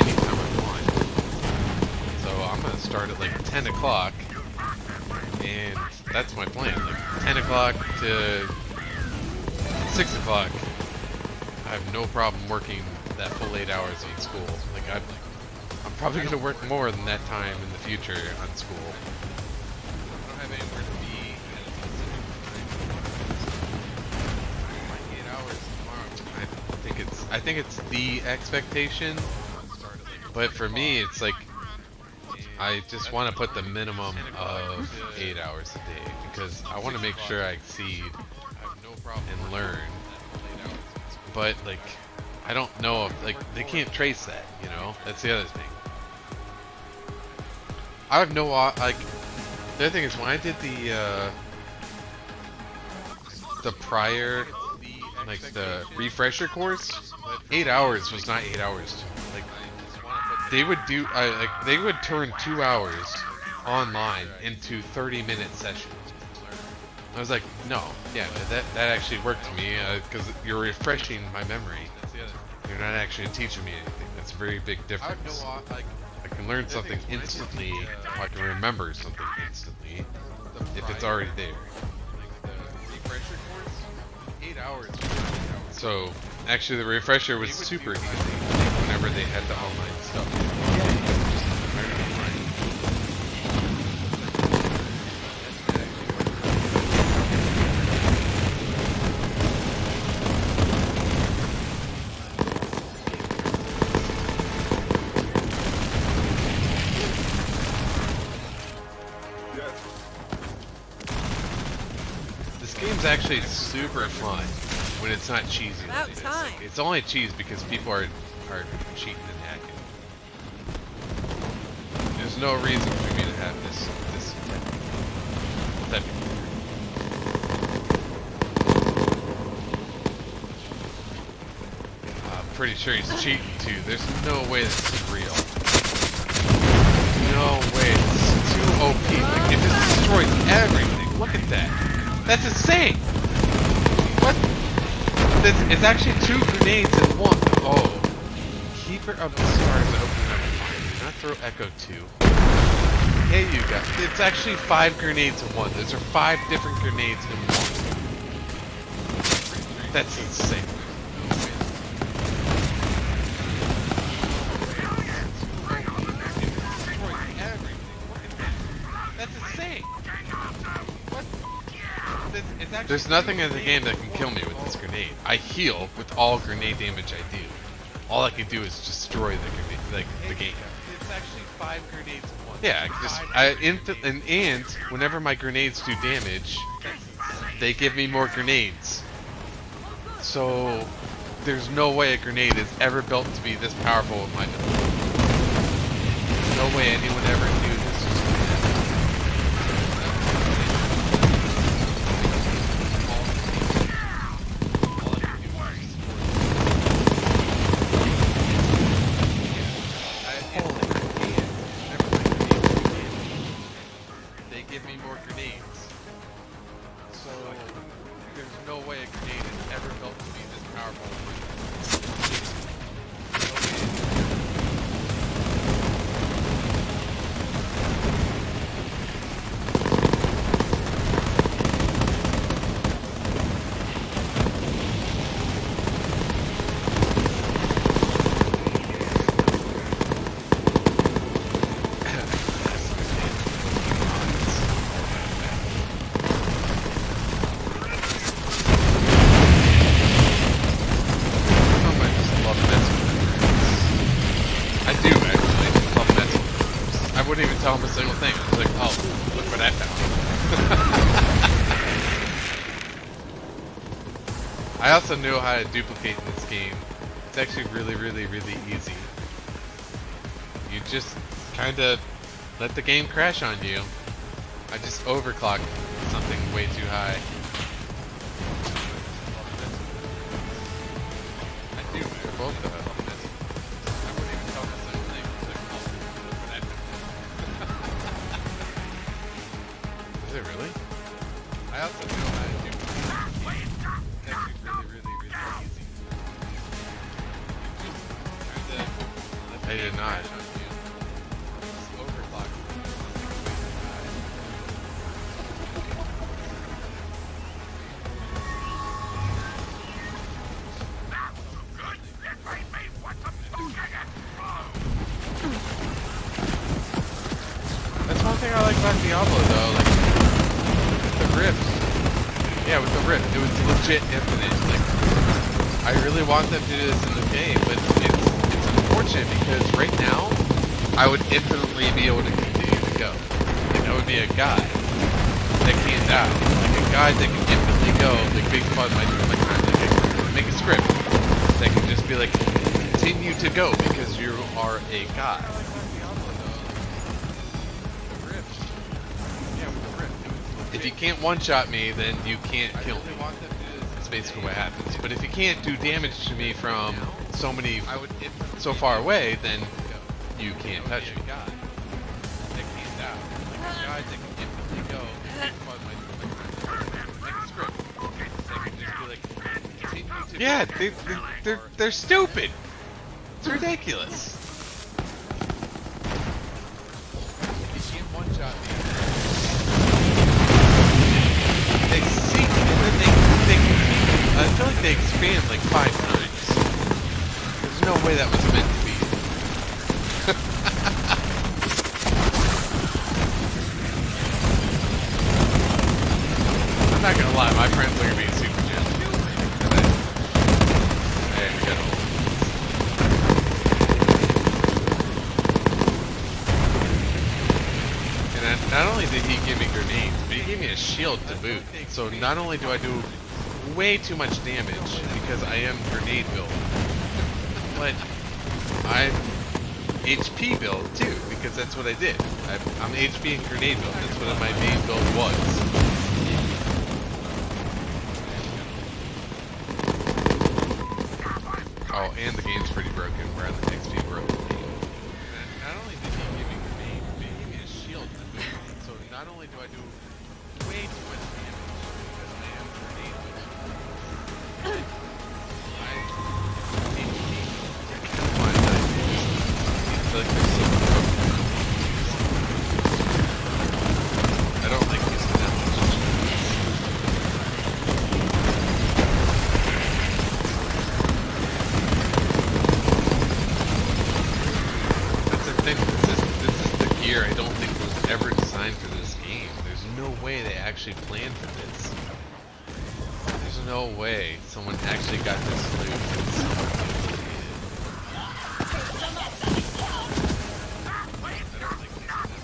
anytime I want. So I'm gonna start at like 10 o'clock, and that's my plan. Like 10 o'clock to 6 o'clock. I have no problem working that full 8 hours in school. Like I'm probably going to work more than that time in the future on school. I don't have anywhere to be at a specific time. 8 hours tomorrow. I think it's the expectation, but for me it's like I just want to put the minimum of 8 hours a day because I want to make sure I exceed and learn. But like I don't know if, like, they can't trace that, you know? That's the other thing. I have no, like, the other thing is when I did the prior, like, the refresher course, 8 hours was not 8 hours. Like, they would do, like, they would turn 2 hours online into 30-minute sessions. I was like, no, yeah, that actually worked to me, because you're refreshing my memory. You're not actually teaching me anything. That's a very big difference. I can learn something instantly, I can remember something instantly, if it's already there. So, actually the refresher was super easy whenever they had the online stuff. This game's actually super fun when it's not cheesy. About like this. time. It's only cheese because people are cheating and hacking. There's no reason for me to have this type of I'm pretty sure he's cheating too. There's no way this is real. No way. This is too OP. Like, it just destroys everything. Look at that. That's insane. What? This is actually 2 grenades in one. Oh. Keeper of the Stars opening up fire. Do not throw Echo 2. Hey, you guys. It's actually 5 grenades in one. Those are 5 different grenades in one. That's insane. That's insane. What? There's nothing in the game that can kill me with this grenade. I heal with all grenade damage I do. All I can do is destroy the grenade, like the game. It's actually 5 grenades in one. Yeah, and whenever my grenades do damage, they give me more grenades. So there's no way a grenade is ever built to be this powerful with my ability. No way anyone ever knew this was going to happen. They give me more grenades. So there's no way a grenade is ever built to be this powerful. I wouldn't even tell him a single thing. I was like, oh, look what I found. I also know how to duplicate in this game. It's actually really, really, really easy. You just kind of let the game crash on you. I just overclocked something way too high. I do, they're both of them. I wouldn't even tell him a single thing. I was like, oh, look what I found. Is it really? I also know how to do it. It's actually really, really, really easy. I did not. Just overclock. That's one thing I like about Diablo though, like with the rift. Yeah, with the rift, it was legit infinite. Like I really want them to do this in the game, but it's unfortunate because right now I would infinitely be able to continue to go. Like I would be a god that can't die. Like a god that can infinitely go, like based upon my time. Like make a script that can just be like, continue to go because you are a god. If you can't one-shot me, then you can't kill me. That's basically what happens. But if you can't do damage to me from so far away, then you can't touch me. Yeah, they're stupid. It's ridiculous. You can't one-shot me. They sink and then they I feel like they expand like 5 times. There's no way that was meant to be. I'm not gonna lie, my friends look at me super gentle. Hey, we got all. And not only did he give me grenades, but he gave me a shield to boot. So not only do I do way too much damage because I am grenade build, but I'm HP build too because that's what I did. I'm HP and grenade build. That's what my main build was. Oh, and the game's pretty broken. We're on the XP broken game. Not only did he give me grenade, but he gave me a shield to boot. So not only do I do way too much damage because I am grenade build, I don't like using that much. That's the thing. This is the gear I don't think was ever designed for this game. There's no way they actually planned for this. There's no way someone actually got this loot and someone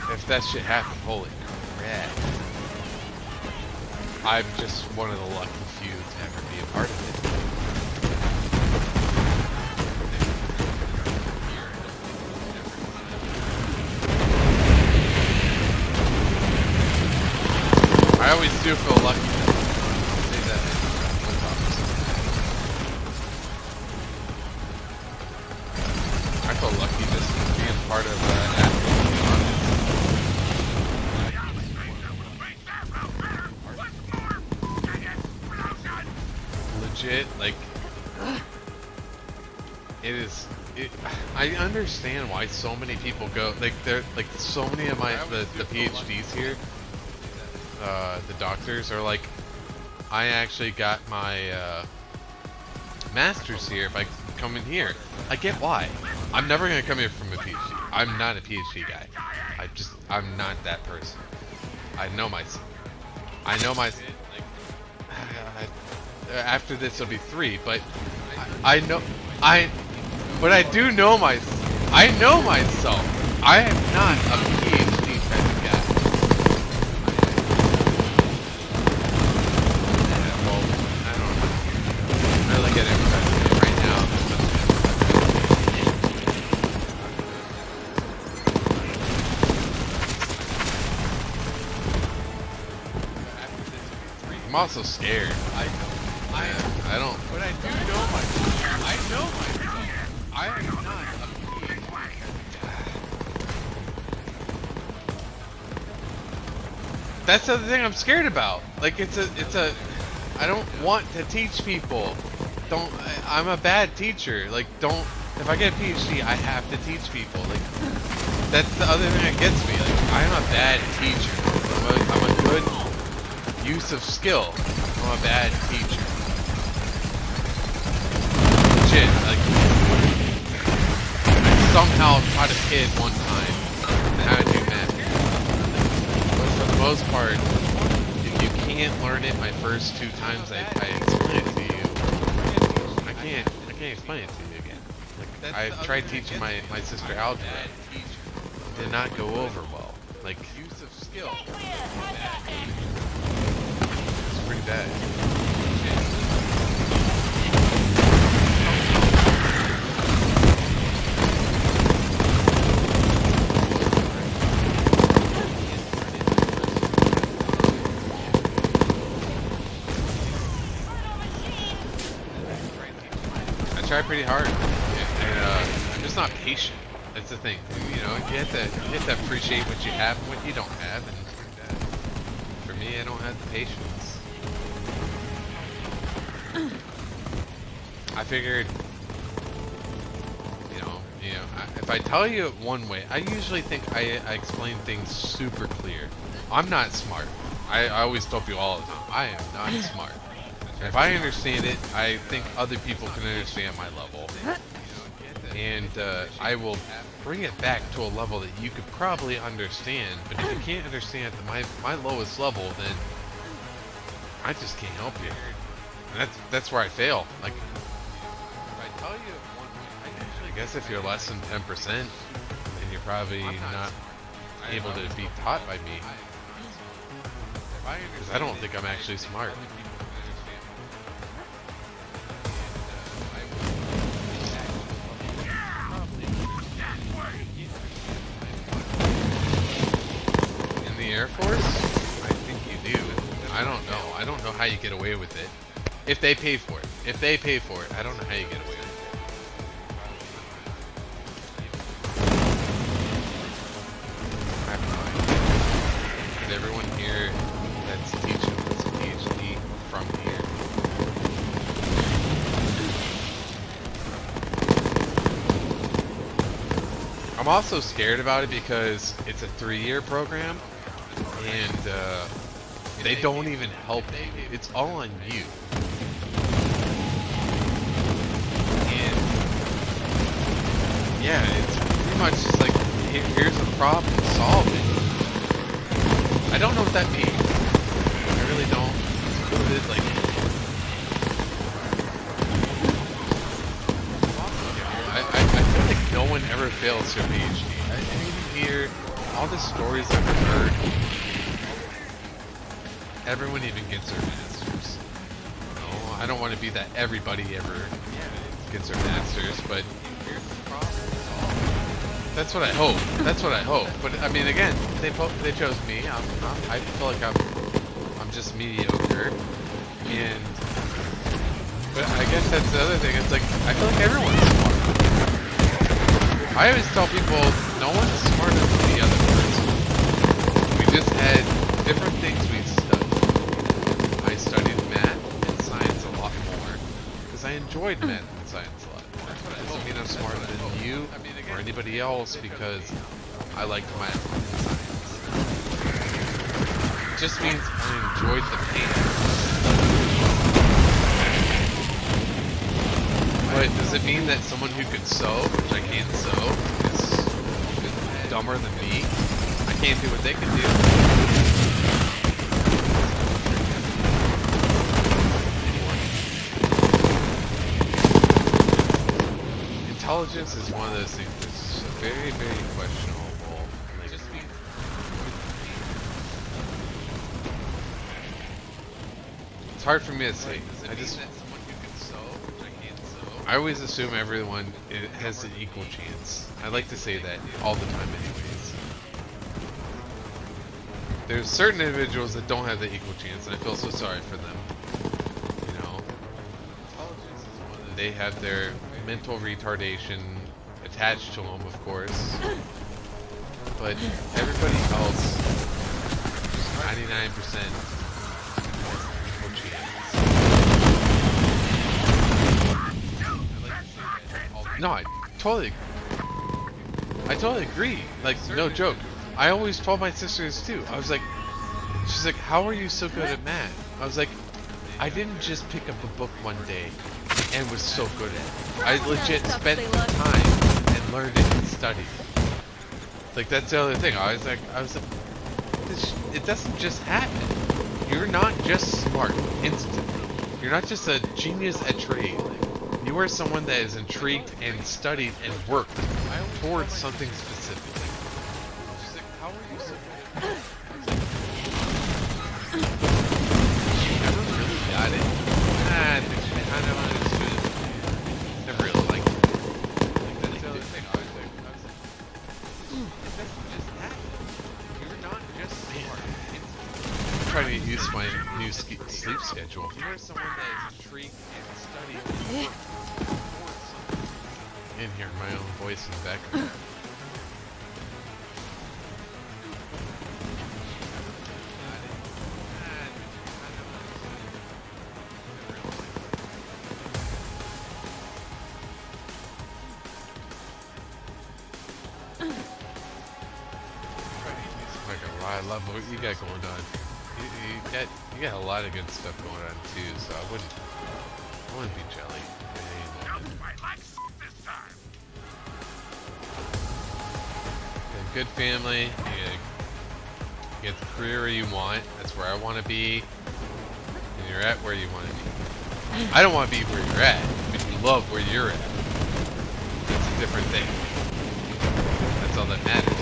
if that shit happened, holy crap. I'm just one of the lucky few to ever be a part of it. I always do feel lucky. Say that on top of something. I feel lucky just being part of legit, like, I understand why so many people go, like, they're, like, so many of the PhDs here, the doctors are like, I actually got my, master's here if I come in here. I get why. I'm never gonna come here from a PhD. I'm not a PhD guy. I'm not that person. I know myself. After this it'll be 3, but I do know myself. I know myself. I am not a PhD type of guy. Well, I don't know. I really get impressed right now. I'm also scared. I don't. But I do know myself. I know myself. I am not a PhD. That's the thing I'm scared about. Like it's a. I don't want to teach people. I'm a bad teacher. Like if I get a PhD, I have to teach people. Like that's the other thing that gets me. Like I'm a bad teacher. I'm a good use of skill. I'm a bad teacher. Legit, like I somehow taught a kid one time how to do math. But for the most part, if you can't learn it my first 2 times I explain it to you, I can't explain it to you again. Like I tried teaching my sister algebra. It did not go over well. Like use of skill. It's pretty bad. try pretty hard, and I'm just not patient. That's the thing. You know, you have to appreciate what you have and what you don't have, and for me, I don't have the patience. I figured, you know, if I tell you it one way, I usually think I explain things super clear. I'm not smart. I always tell people all the time, I am not smart. And if I understand it, I think other people can understand my level. And I will bring it back to a level that you could probably understand. But if you can't understand at my lowest level, then I just can't help you. And that's where I fail. Like, if I tell you one way, I guess if you're less than 10%, then you're probably not able to be taught by me. Because I don't think I'm actually smart. In the Air Force? I think you do. I don't know. I don't know how you get away with it. If they pay for it. If they pay for it, I don't know how you get away with it. I have no idea. And everyone here that's teaching was a PhD from here. I'm also scared about it because it's a 3-year program, and they don't even help you. It's all on you. And yeah, it's pretty much just like, here's a problem, solve it. I don't know what that means. I really don't. It's like, I feel like no one ever fails their PhD. I even hear all the stories I've heard. Everyone even gets their masters. No, I don't want to be that everybody ever gets their masters, but that's what I hope. That's what I hope. But I mean, again, they chose me. I feel like I'm just mediocre, and but I guess that's the other thing. It's like I feel like everyone's smart. I always tell people no one's smarter than the other person. We just had different things we studied. I studied math and science a lot more because I enjoyed math and science a lot. That doesn't mean I'm smarter than you or anybody else because I liked math and science. It just means I enjoyed the pain. But does it mean that someone who could sew, which I can't sew, is dumber than me? I can't do what they can do. Intelligence is one of those things that's very, very questionable. Like, it's hard for me to say. I always assume everyone has an equal chance. I like to say that all the time anyways. There's certain individuals that don't have the equal chance, and I feel so sorry for them. You know? They have their mental retardation attached to them, of course. But everybody else, 99% equal chance. No, I totally agree. Like, no joke. I always told my sisters too. I was like, she's like, how are you so good at math? I was like, I didn't just pick up a book one day and was so good at it. I legit spent time and learned it and studied. Like, that's the other thing. I was like, it doesn't just happen. You're not just smart instantly. You're not just a genius at trade. You are someone that is intrigued and studied and worked towards something specific. She's like, how are you so good? She never really got it. I think she kind of understood it. Never really liked it. Like, that's the other thing. I was like, it doesn't just happen. You're not just smart. I'm trying to use my new sleep schedule. You are someone that is intrigued and studied and worked towards in here, my own voice in the background. I love what you got going on. You got a lot of good stuff going on too, so I wouldn't be jelly. Might like this time. You got a good family. You get the career where you want. That's where I want to be. And you're at where you want to be. I don't want to be where you're at, but you love where you're at. That's a different thing. That's all that matters.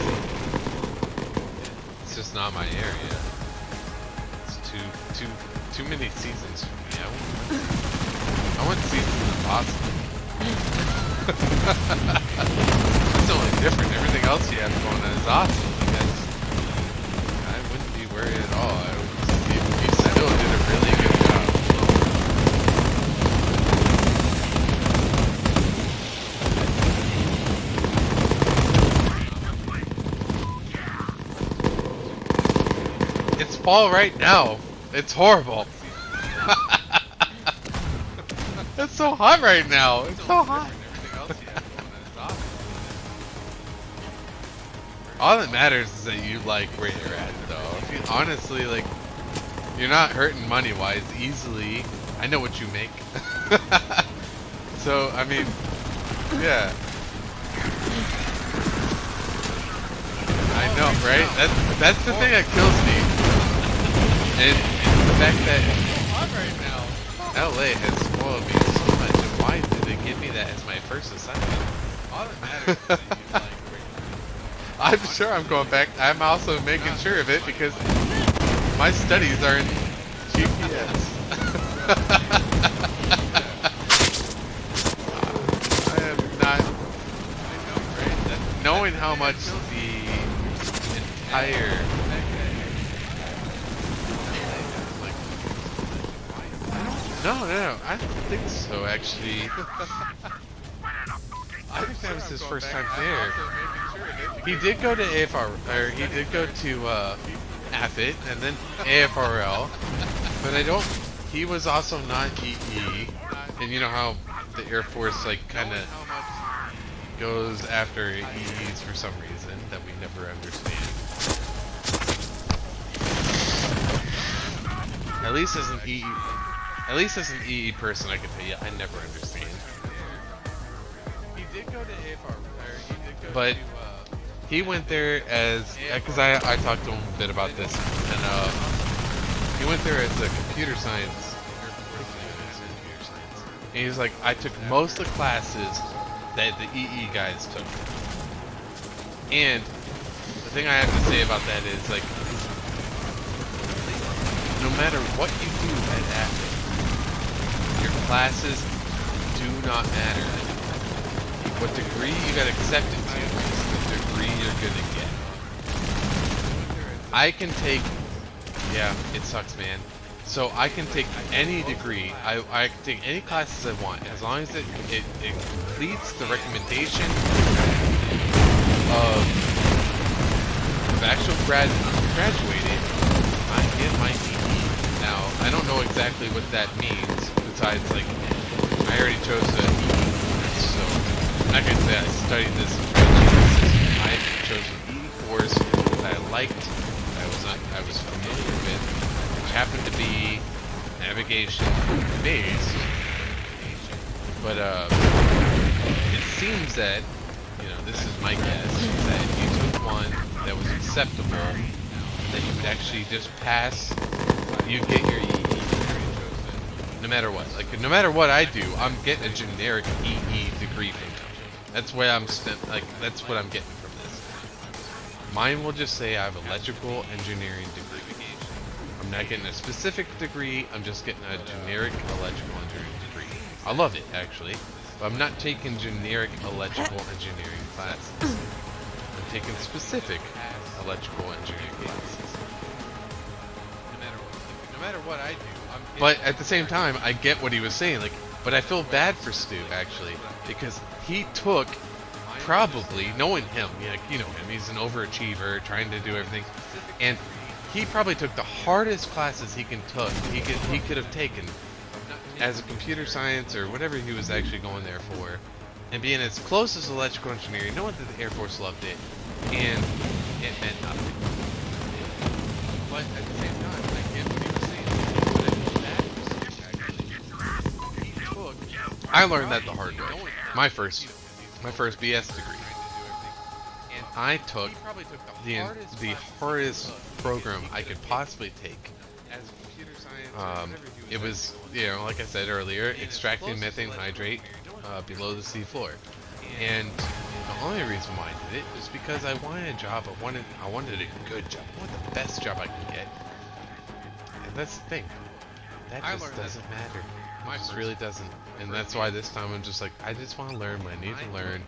It's just not my area. It's too many seasons for me. I want seasons of Boston. That's only different. Everything else you have going on is awesome. Because I wouldn't be worried at all. You still did a really good job. It's fall right now. It's horrible. It's so hot right now. It's so hot. All that matters is that you like where you're at, though. If you, honestly, like, you're not hurting money-wise easily. I know what you make. So, I mean, yeah. I know, right? That's the thing that kills me. And the fact that LA has spoiled me so much, and why did they give me that as my first assignment? All that matters is that you like where you're at. I'm sure I'm going back. I'm also making sure of it because my studies are in GPS. I am not. I know, right? Knowing how much the entire. No, I don't think so, actually. I think that was his first time there. He did go to AFR, or he did go to AFIT, and then AFRL, but I don't, he was also not EE, and you know how the Air Force, like, kind of goes after EEs for some reason that we never understand. At least as an EE person, I can tell you, I never understand. He did go to AFR, but he went there as, because I talked to him a bit about this, and he went there as a computer science. And he was like, I took most of the classes that the EE guys took. And the thing I have to say about that is, like, no matter what you do at AFIT, your classes do not matter. What degree you got accepted to is the degree you're gonna get. I can take, yeah, it sucks, man. So I can take any degree, I can take any classes I want, as long as it completes the recommendation of actual graduating, I get my EE. Now, I don't know exactly what that means, besides, like, I already chose a EE, so I'm not going to say I studied this I chose an EE course that I liked, that I was familiar with, which happened to be navigation based, but it seems that, you know, this is my guess, that if you took one that was acceptable, that you would actually just pass, you'd get your EE. No matter what. Like, no matter what I do, I'm getting a generic EE degree from them. That's where that's what I'm getting from this. Mine will just say I have electrical engineering degree. I'm not getting a specific degree, I'm just getting a generic electrical engineering degree. I love it, actually. But I'm not taking generic electrical engineering classes. I'm taking specific electrical engineering classes. No matter what I do. But at the same time, I get what he was saying. Like, But I feel bad for Stu, actually, because he took, probably, knowing him, you know him, he's an overachiever, trying to do everything, and he probably took the hardest classes he could have taken as a computer science or whatever he was actually going there for, and being as close as electrical engineering, knowing that the Air Force loved it, and it meant nothing. But at the same time, I get what he was saying. I learned that the hard way. My first BS degree. And I took the hardest program I could possibly take. It was, like I said earlier, extracting methane hydrate below the sea floor. And the only reason why I did it was because I wanted a job. I wanted a good job. I wanted the best job I could get. And that's the thing. That just doesn't matter. It just really doesn't. And that's why this time I'm just like, I just want to learn what I need to learn.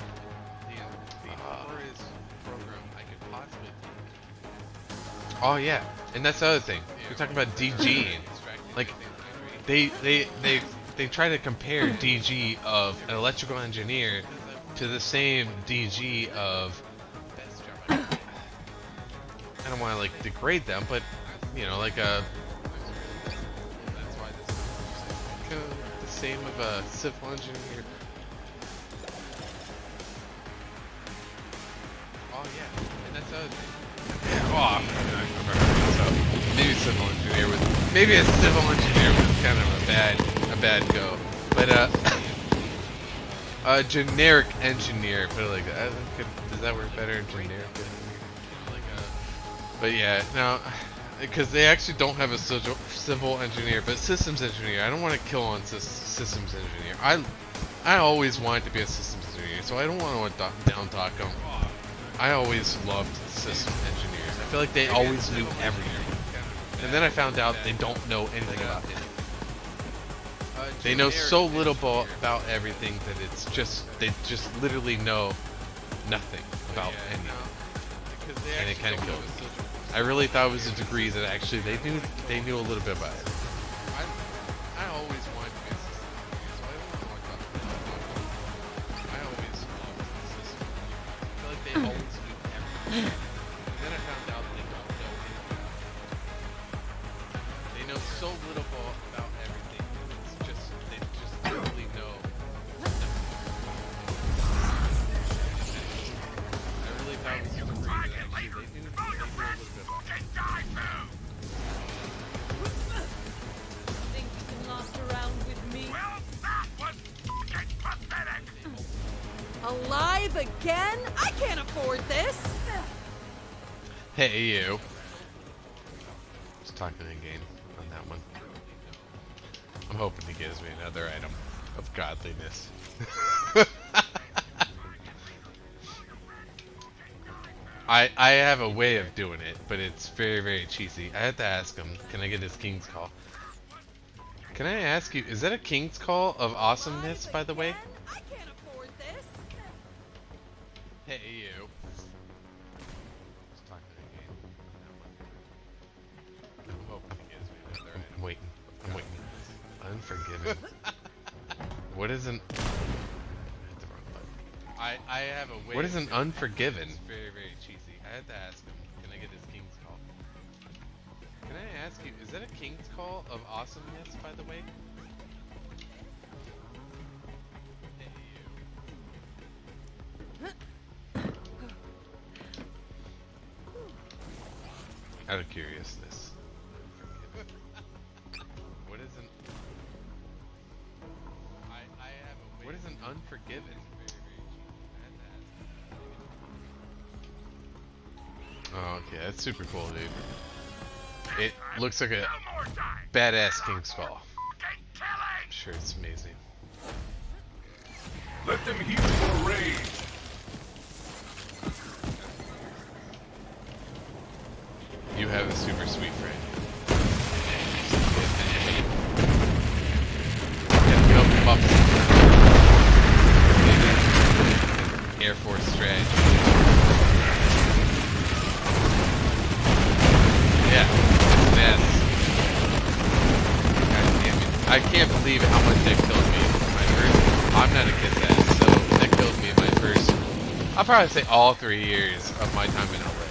Oh yeah, and that's the other thing. We're talking about DG. Like, they try to compare DG of an electrical engineer to the same DG of, I don't want to like degrade them, but like a kind of the same of a civil engineer. Oh yeah, and that's the other thing. Oh, so maybe civil engineer was kind of a bad go, but generic engineer, put it like that. Does that work better? Generic. But yeah, now because they actually don't have a civil engineer, but systems engineer. I don't want to kill on systems engineer. I always wanted to be a systems engineer, so I don't want to down talk them. I always loved system engineers. I feel like they always knew everything. And then I found out they don't know anything about it. They know so little about everything that they just literally know nothing about anything. And it kind of killed me. I really thought it was a degree that actually they knew a little bit about it. I always wanted to be a system engineer, so I don't know what I always loved systems. I feel like they always knew everything. And then I found out they don't know anything. They know so little about everything. They just literally know nothing. I really thought it was a degree that actually they knew a little bit about it. Think you can last around with me? Well, that was fucking pathetic. Alive again? I can't afford this. Hey, you. Just talking in game on that one. I'm hoping he gives me another item of godliness. I have a way of doing it, but it's very, very cheesy. I had to ask him, can I get his King's Call? Can I ask you, is that a King's Call of awesomeness, by the way? I can't afford this. Hey, you. Just talking in game on that one. I'm hoping he gives me another item. I'm waiting. Unforgiven. What is an... I have a way. What is an Unforgiven? It's very, very cheesy. I had to ask him, can I get his King's Call? Can I ask you, is that a King's Call of awesomeness, by the way? Hey, you. Out of curiousness. What is an... I have a way. What is an Unforgiven? Oh, okay, that's super cool, dude. It looks like a badass King's Call. I'm sure it's amazing. Let them hear your rage. You have a super sweet friend. Air Force strategy. Yeah, it's nasty. God damn it. I can't believe how much they've killed me. I'm not a kiss ass, so that killed me in my first, I'll probably say all 3 years of my time in LA.